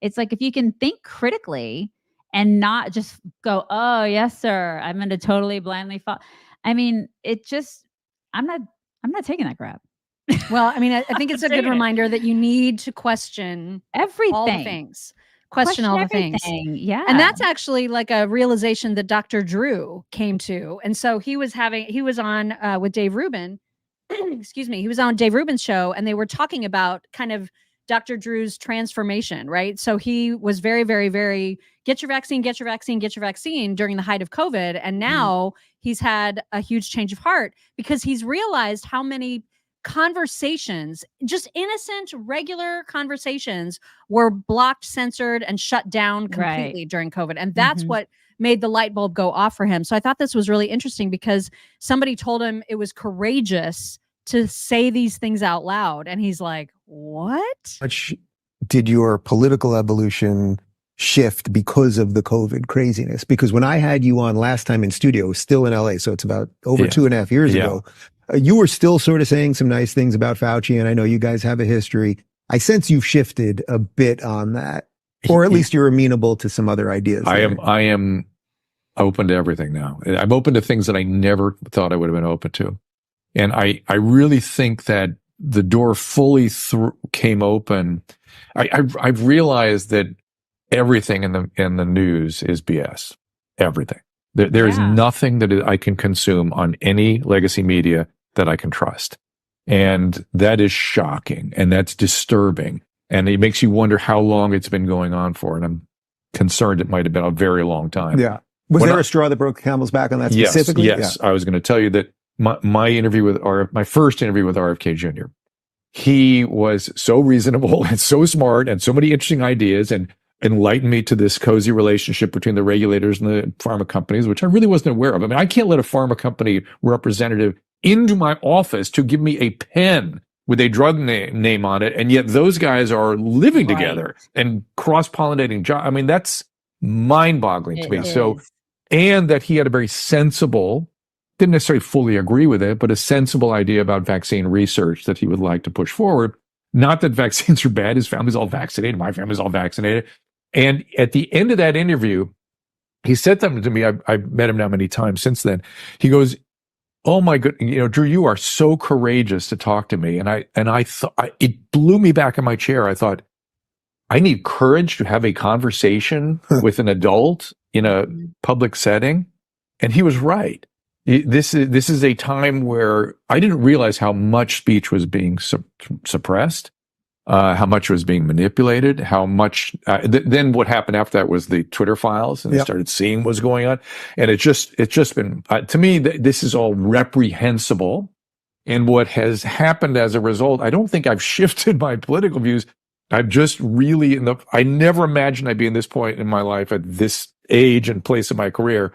It's like, if you can think critically and not just go, oh yes, sir, I'm going to totally blindly follow. I mean, I'm not taking that crap. Well, I mean, I think it's a good reminder that you need to question everything. All the things. Question all the things. Yeah. And that's actually like a realization that Dr. Drew came to. And so he was on with Dave Rubin. Excuse me. He was on Dave Rubin's show and they were talking about kind of Dr. Drew's transformation, right? So he was very, very, very get your vaccine during the height of COVID. And now he's had a huge change of heart because he's realized how many conversations, just innocent, regular conversations, were blocked, censored, and shut down completely during COVID. And that's what made the light bulb go off for him. So I thought this was really interesting because somebody told him it was courageous to say these things out loud. And he's like, what? Much did your political evolution shift because of the COVID craziness? Because when I had you on last time in studio, it was still in LA. So it's about over 2.5 years ago. You were still sort of saying some nice things about Fauci, and I know you guys have a history. I sense you've shifted a bit on that, or at least you're amenable to some other ideas. I am open to everything now. I'm open to things that I never thought I would have been open to. And I really think that the door fully came open. I've realized that everything in the news is BS. Everything. There is nothing that I can consume on any legacy media that I can trust. And that is shocking and that's disturbing. And it makes you wonder how long it's been going on for. And I'm concerned it might have been a very long time. Yeah. Was there a straw that broke the camel's back on that specifically? Yes. I was going to tell you that my interview with my first interview with RFK Jr., he was so reasonable and so smart and so many interesting ideas and enlightened me to this cozy relationship between the regulators and the pharma companies, which I really wasn't aware of. I mean, I can't let a pharma company representative into my office to give me a pen with a drug name on it, and yet those guys are living together and cross-pollinating jobs. I mean, that's mind-boggling to me. So, and that he had a very sensible, didn't necessarily fully agree with it, but a sensible idea about vaccine research that he would like to push forward. Not that vaccines are bad. His family's all vaccinated. My family's all vaccinated. And at the end of that interview, he said something to me. I've met him now many times since then. He goes, "Oh my goodness, Drew, you are so courageous to talk to me." And I thought, it blew me back in my chair. I thought, I need courage to have a conversation with an adult in a public setting. And he was right. This is a time where I didn't realize how much speech was being suppressed, how much was being manipulated, how much. Then what happened after that was the Twitter files, and I started seeing what's going on. And it's just been to me this is all reprehensible. And what has happened as a result, I don't think I've shifted my political views. I've just really I never imagined I'd be in this point in my life at this age and place in my career.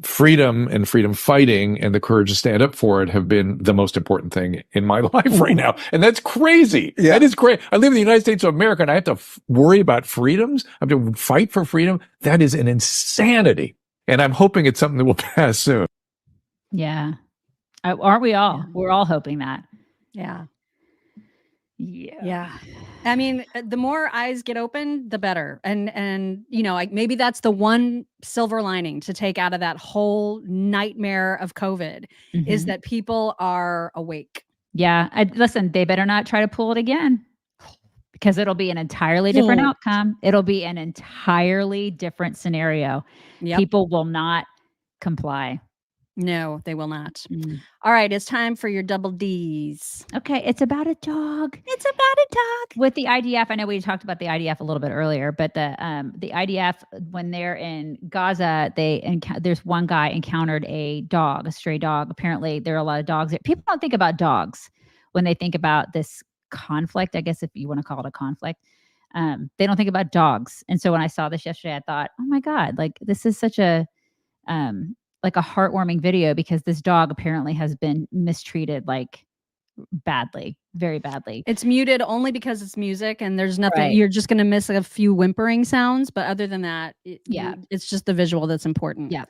Freedom and freedom fighting and the courage to stand up for it have been the most important thing in my life right now. And that's crazy. Yeah. That is great. I live in the United States of America and I have to worry about freedoms. I have to fight for freedom. That is an insanity. And I'm hoping it's something that will pass soon. Yeah. Aren't we all? Yeah. We're all hoping that. Yeah. Yeah. Yeah. I mean, the more eyes get open, the better. And like maybe that's the one silver lining to take out of that whole nightmare of COVID is that people are awake. Yeah. Listen, they better not try to pull it again because it'll be an entirely different outcome. It'll be an entirely different scenario. Yep. People will not comply. No, they will not. All right, it's time for your double Ds. Okay, it's about a dog. It's about a dog. With the IDF, I know we talked about the IDF a little bit earlier, but the IDF, when they're in Gaza, there's one guy encountered a stray dog. Apparently, there are a lot of dogs there. People don't think about dogs when they think about this conflict, I guess if you want to call it a conflict. They don't think about dogs. And so when I saw this yesterday, I thought, oh my God, like this is such a heartwarming video because this dog apparently has been mistreated like badly, very badly. It's muted only because it's music and there's nothing, you're just going to miss a few whimpering sounds. But other than that, it's just the visual that's important. Yeah.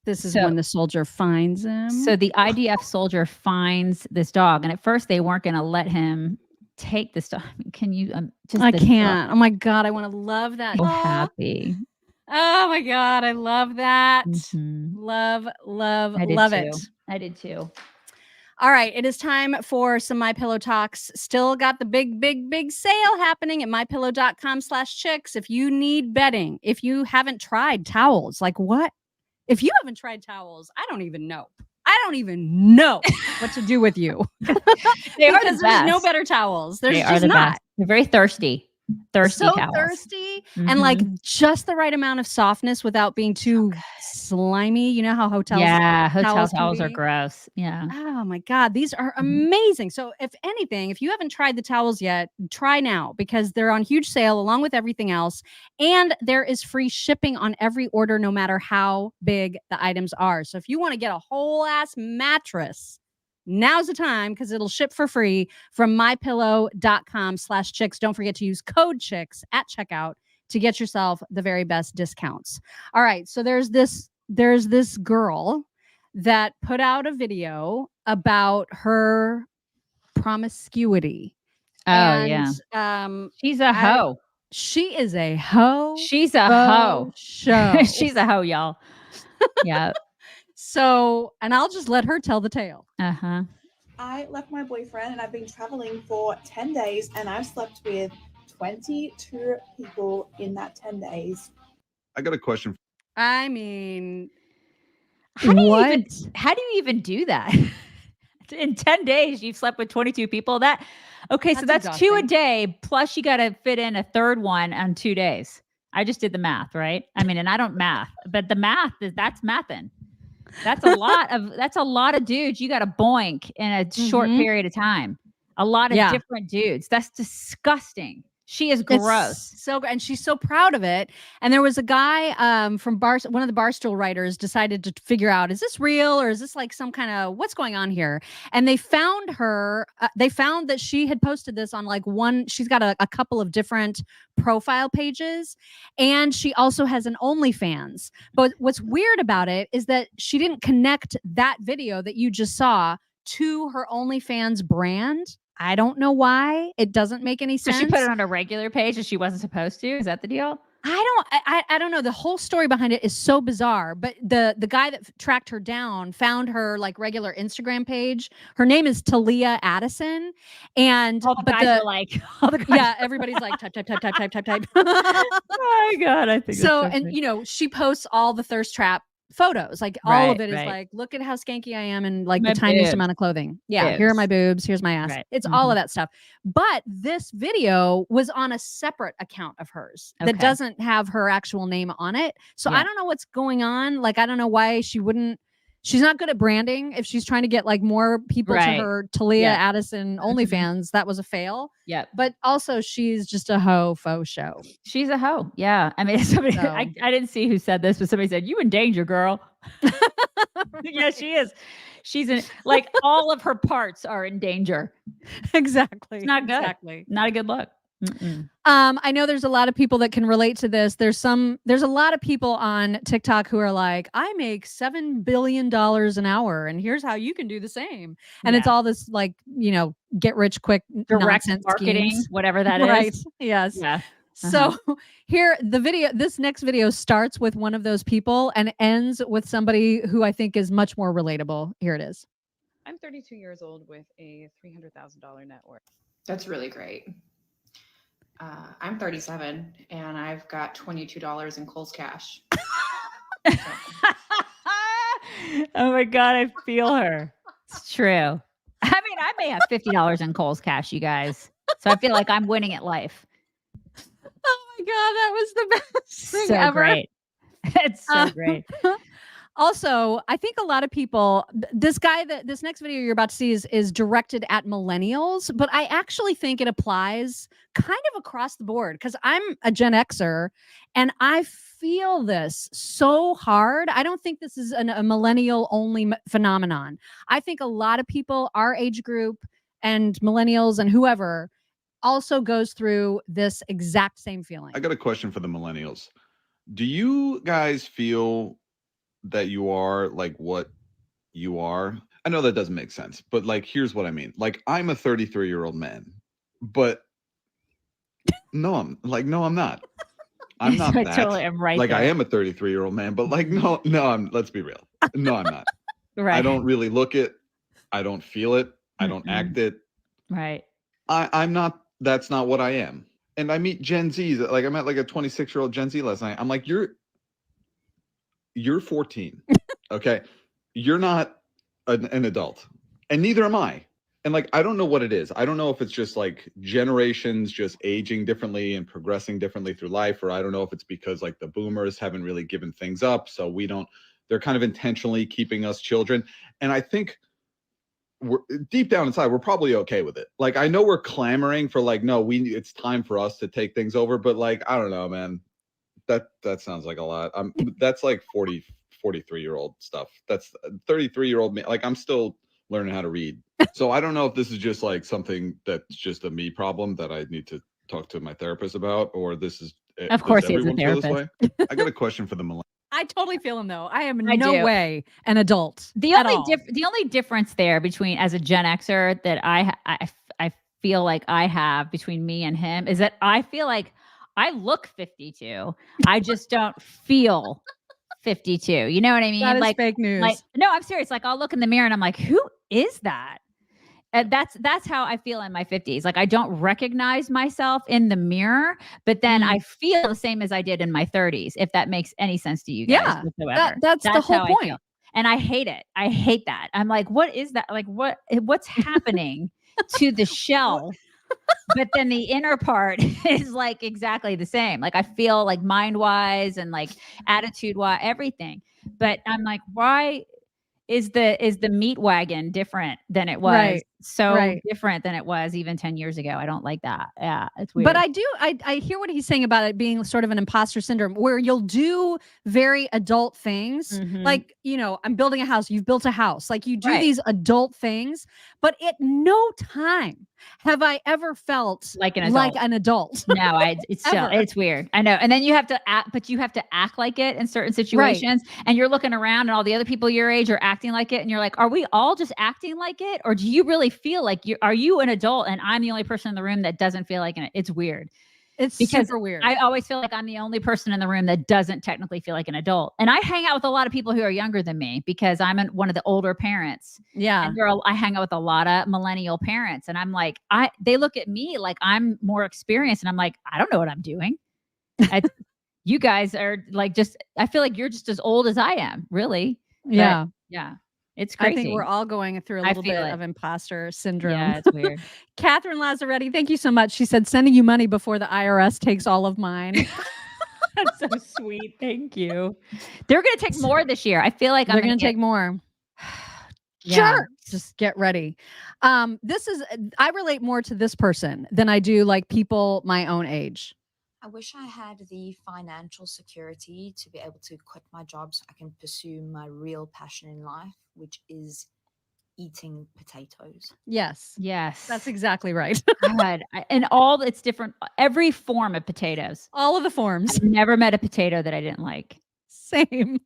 This is when the soldier finds him. So the IDF soldier finds this dog. And at first they weren't going to let him take this dog. Can you I can't. Oh my God. I want to love that. So happy. Oh my God, I love that. Love it. I did too. All right, it is time for some My Pillow Toks. Still got the big sale happening at mypillow.com/chicks. If you need bedding, if you haven't tried towels, like what? If you haven't tried towels, I don't even know what to do with you. They are the best. There's no better towels. There's just not. Best. They're very thirsty so towels. Thirsty and like just the right amount of softness without being too slimy. You know how hotel towels are gross. Yeah. Oh my God, these are amazing. So if you haven't tried the towels yet, try now because they're on huge sale along with everything else, and there is free shipping on every order no matter how big the items are. So if you want to get a whole ass mattress, now's the time because it'll ship for free from mypillow.com/chicks. Don't forget to use code chicks at checkout to get yourself the very best discounts. All right. So there's this girl that put out a video about her promiscuity. Yeah. She's a hoe. She is a hoe. She's a hoe. She's a hoe, y'all. Yeah. So, and I'll just let her tell the tale. I left my boyfriend and I've been traveling for 10 days and I've slept with 22 people in that 10 days. I got a question. I mean, how do you even do that? In 10 days, you've slept with 22 people. So that's exhausting. 2 a day. Plus you got to fit in a third one on 2 days. I just did the math, right? I mean, and I don't math, but the math that's mathing. That's a lot of dudes you got to boink in a short period of time. A lot of different dudes. That's disgusting. She is gross. And she's so proud of it. And there was a guy from one of the Barstool writers decided to figure out, is this real or is this like some kind of what's going on here? And they found her. They found that she had posted this on like she's got a couple of different profile pages, and she also has an OnlyFans. But what's weird about it is that she didn't connect that video that you just saw to her OnlyFans brand. I don't know why. It doesn't make any sense. So she put it on a regular page and she wasn't supposed to? Is that the deal? I don't know. The whole story behind it is so bizarre. But the guy that tracked her down found her like regular Instagram page. Her name is Talia Addison. And all the guys are like, everybody's like type. Oh my God. I think so. And she posts all the thirst trap photos, like all of it is like, look at how skanky I am and like the tiniest amount of clothing. Yeah, here are my boobs, here's my ass. It's all of that stuff. But this video was on a separate account of hers that doesn't have her actual name on it. So I don't know what's going on. Like, I don't know why she's not good at branding. If she's trying to get like more people to her Talia Addison OnlyFans, that was a fail. Yeah. But also she's just a hoe faux show. She's a hoe. Yeah. I mean, somebody, I didn't see who said this, but somebody said, you in danger, girl. Yeah, she is. She's in, like, all of her parts are in danger. Exactly. It's not good. Exactly. Not a good look. I know there's a lot of people that can relate to this. There's a lot of people on TikTok who are like, I make $7 billion an hour and here's how you can do the same. And it's all this like, get rich quick direct nonsense marketing, schemes. Whatever that is. Right. Yes. Yeah. So here, this next video starts with one of those people and ends with somebody who I think is much more relatable. Here it is. I'm 32 years old with a $300,000 net worth. That's really great. I'm 37 and I've got $22 in Kohl's cash. Oh my God, I feel her. It's true. I mean, I may have $50 in Kohl's cash, you guys. So I feel like I'm winning at life. Oh my God, that was the best thing so ever. Great. It's so great. Also, I think a lot of people, this next video you're about to see is directed at millennials, but I actually think it applies kind of across the board because I'm a Gen Xer and I feel this so hard. I don't think this is a millennial only phenomenon. I think a lot of people our age group and millennials and whoever also goes through this exact same feeling. I got a question for the millennials. Do you guys feel that you are like what you are? I know that doesn't make sense, but like, here's what I mean. Like, I'm a 33-year-old man, but no, I'm not. I'm not that. Totally am right like, there. I am a 33-year-old man, but like, no, let's be real. No, I'm not. Right. I don't really look it. I don't feel it. I don't act it. Right. I'm not, that's not what I am. And I meet Gen Zs. Like, I met like a 26-year-old Gen Z last night. I'm like, you're 14. Okay. You're not an adult and neither am I. And like, I don't know what it is. I don't know if it's just like generations just aging differently and progressing differently through life, or I don't know if it's because like the boomers haven't really given things up. So they're kind of intentionally keeping us children. And I think we're deep down inside, we're probably okay with it. Like, I know we're clamoring for like, no, it's time for us to take things over. But like, I don't know, man. That sounds like a lot. That's like 43-year-old stuff. That's 33-year-old me. Like, I'm still learning how to read. So I don't know if this is just like something that's just a me problem that I need to talk to my therapist about, or this is. Of course, he's a therapist. I got a question for the millennials. I totally feel him though. I am in no way an adult. The only difference there between as a Gen Xer that I feel like I have between me and him is that I feel like I look 52. I just don't feel 52. You know what I mean? That is like fake news. Like, no, I'm serious. Like, I'll look in the mirror and I'm like, who is that? And that's how I feel in my 50s. Like, I don't recognize myself in the mirror, but then I feel the same as I did in my 30s, if that makes any sense to you guys. Yeah, that's the whole point. And I hate it. I hate that. I'm like, what is that? Like, what's happening to the shell? But then the inner part is like exactly the same. Like, I feel like mind-wise and like attitude-wise, everything. But I'm like, why? is the meat wagon different than it was? Right. So different than it was even 10 years ago. I don't like that. Yeah, it's weird. But I hear what he's saying about it being sort of an imposter syndrome where you'll do very adult things. Like, I'm building a house. You've built a house. Like you do these adult things, but at no time have I ever felt like an adult. No, it's weird. I know. And then you have to act, but you have to act like it in certain situations. And you're looking around and all the other people your age are acting like it. And you're like, are we all just acting like it? Or do you really feel like are you an adult and I'm the only person in the room that doesn't feel like it? It's weird. It's super weird. I always feel like I'm the only person in the room that doesn't technically feel like an adult. And I hang out with a lot of people who are younger than me because I'm one of the older parents. Yeah. And I hang out with a lot of millennial parents. And I'm like, they look at me like I'm more experienced. And I'm like, I don't know what I'm doing. You guys are like I feel like you're just as old as I am, really. Yeah. Yeah. It's crazy. I think we're all going through a little bit of imposter syndrome. Yeah, it's weird. Catherine Lazzaretti, thank you so much. She said, sending you money before the IRS takes all of mine. That's so sweet. Thank you. They're going to take more this year. I feel like they're going to take more. Sure. Just get ready. I relate more to this person than I do like people my own age. I wish I had the financial security to be able to quit my job so I can pursue my real passion in life, which is eating potatoes. Yes. That's exactly right. God. And all it's different, every form of potatoes. All of the forms. I've never met a potato that I didn't like. Same.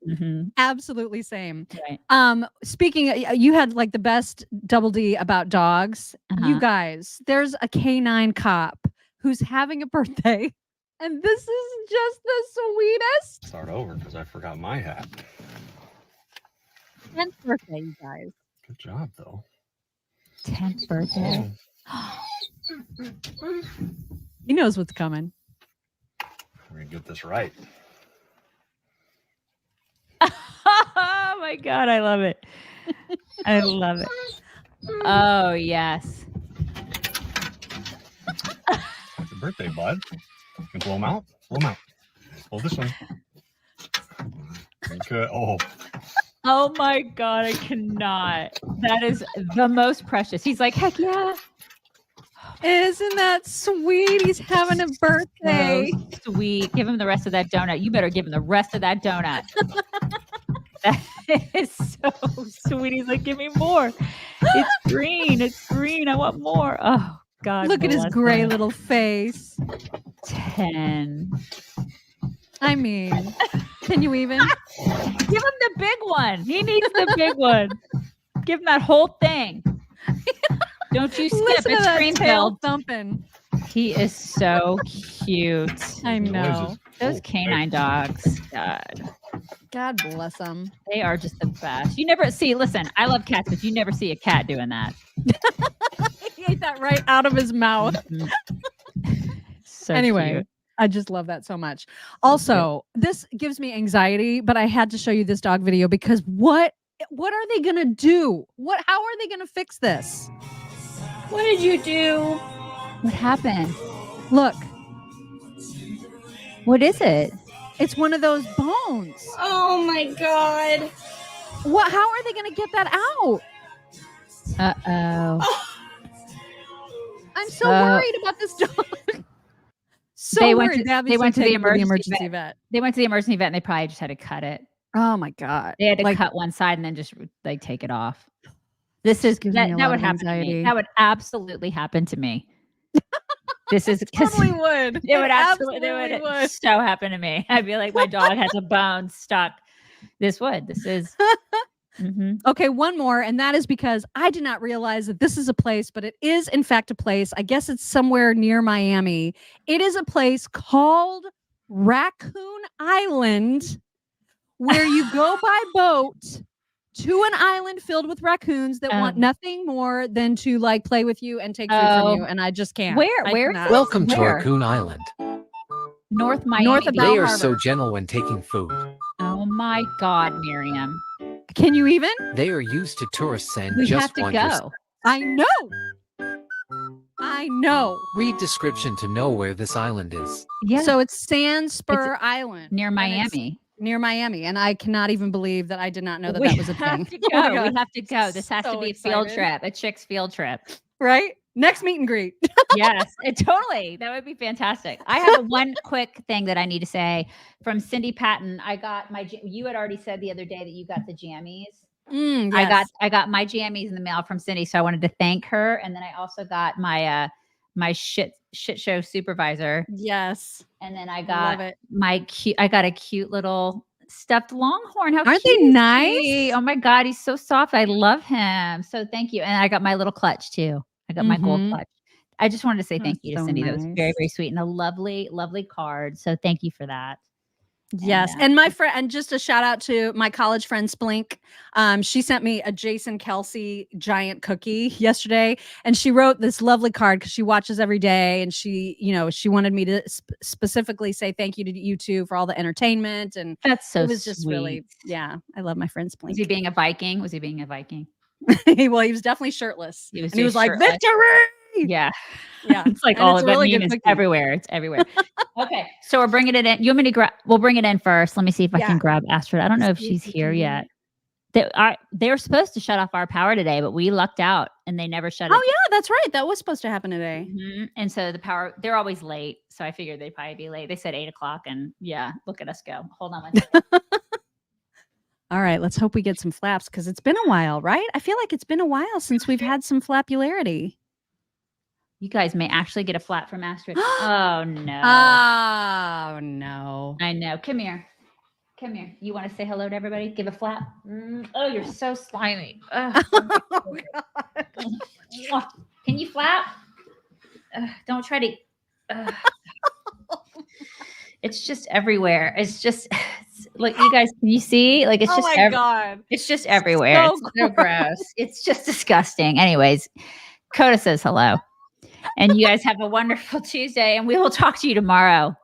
Absolutely same. Right. Speaking, you had like the best double D about dogs. You guys, there's a canine cop who's having a birthday. And this is just the sweetest. Start over because I forgot my hat. 10th birthday, you guys. Good job, though. 10th birthday. He knows what's coming. We're going to get this right. Oh, my God. I love it. I love it. Oh, yes. Happy birthday, bud. You can blow them out. Blow them out. Hold this one. Good. Oh my God, I cannot. That is the most precious. He's like, heck yeah. Isn't that sweet? He's having a birthday. So sweet. Give him the rest of that donut. You better give him the rest of that donut. That is so sweet. He's like, give me more. It's green. It's green. I want more. Oh, God. Look at his gray little face. 10. I mean, can you even? Give him the big one. He needs the big one. Give him that whole thing. Don't you skip. Listen it's to that Greenfield. Tail thumping. He is so cute. I know. Those canine dogs. God bless them. They are just the best. You never see, listen, I love cats, but you never see a cat doing that. He ate that right out of his mouth. So anyway, cute. I just love that so much. Also, this gives me anxiety, but I had to show you this dog video because what are they going to do? How are they going to fix this? What did you do? What happened? Look. What is it? It's one of those bones. Oh my God. How are they going to get that out? Uh-oh. I'm so worried about this dog. They went to the emergency vet. They went to the emergency vet and they probably just had to cut it. Oh my God. They had to cut one side and then just take it off. That would happen to me. That would absolutely happen to me. This is totally would. It would absolutely would so happen to me. I'd be like, my dog has a bone stuck. This is. Okay, one more, and that is because I did not realize that this is a place, but it is in fact a place. I guess it's somewhere near Miami. It is a place called Raccoon Island, where you go by boat to an island filled with raccoons that want nothing more than to like play with you and take food from you, and I just can't. Where? Welcome to Raccoon Island. North Miami. North of They are Harbor. so gentle when taking food. Oh my God, Miriam. Can you even? They are used to tourists and We just have to want go. your I know. Read description to know where this island is. Yeah. So it's Sandspur Island near Miami. near Miami, and I cannot even believe that I did not know that was a thing. We have to go. This has to be a field trip, a chick's field trip. Right? Next meet and greet. Yes, totally. That would be fantastic. I have one quick thing that I need to say from Cindy Patton. I got you had already said the other day that you got the jammies. Yes. I got my jammies in the mail from Cindy, so I wanted to thank her. And then I also got my my shit show supervisor. Yes. And then I got I got a cute little stuffed longhorn. How Aren't cute they is nice? he? Oh my God, he's so soft. I love him. So thank you. And I got my little clutch too. I got my gold clutch. I just wanted to say thank you to Cindy. That was very, very sweet and a lovely, lovely card. So thank you for that. Yes. And my friend, and just a shout out to my college friend Splink. She sent me a Jason Kelsey giant cookie yesterday, and she wrote this lovely card because she watches every day. And she, she wanted me to specifically say thank you to you two for all the entertainment. And that's so it was just sweet. Really, I love my friend Splink. Was he being a Viking? Was he being a Viking? Well, he was definitely shirtless. He was like, victory! Yeah. It's like all of that meme is everywhere. It's everywhere. Okay. So we're bringing it in. You want me to grab? We'll bring it in first. Let me see if I can grab Astrid. I don't know if she's here yet. They were supposed to shut off our power today, but we lucked out and they never shut it. Oh, yeah, that's right. That was supposed to happen today. And so the power, they're always late. So I figured they'd probably be late. They said 8 o'clock and look at us go. Hold on one second. All right, let's hope we get some flaps because it's been a while, right? I feel like it's been a while since we've had some flapularity. You guys may actually get a flap from Astrid. Oh, no. Oh, no. I know. Come here. Come here. You want to say hello to everybody? Give a flap. Oh, you're so slimy. Oh, God. Can you flap? Don't try to. It's just everywhere. It's just, look, you guys, can you see? Like, it's just, God. It's just everywhere. It's so gross. It's just disgusting. Anyways, Coda says hello. And you guys have a wonderful Tuesday, and we will talk to you tomorrow.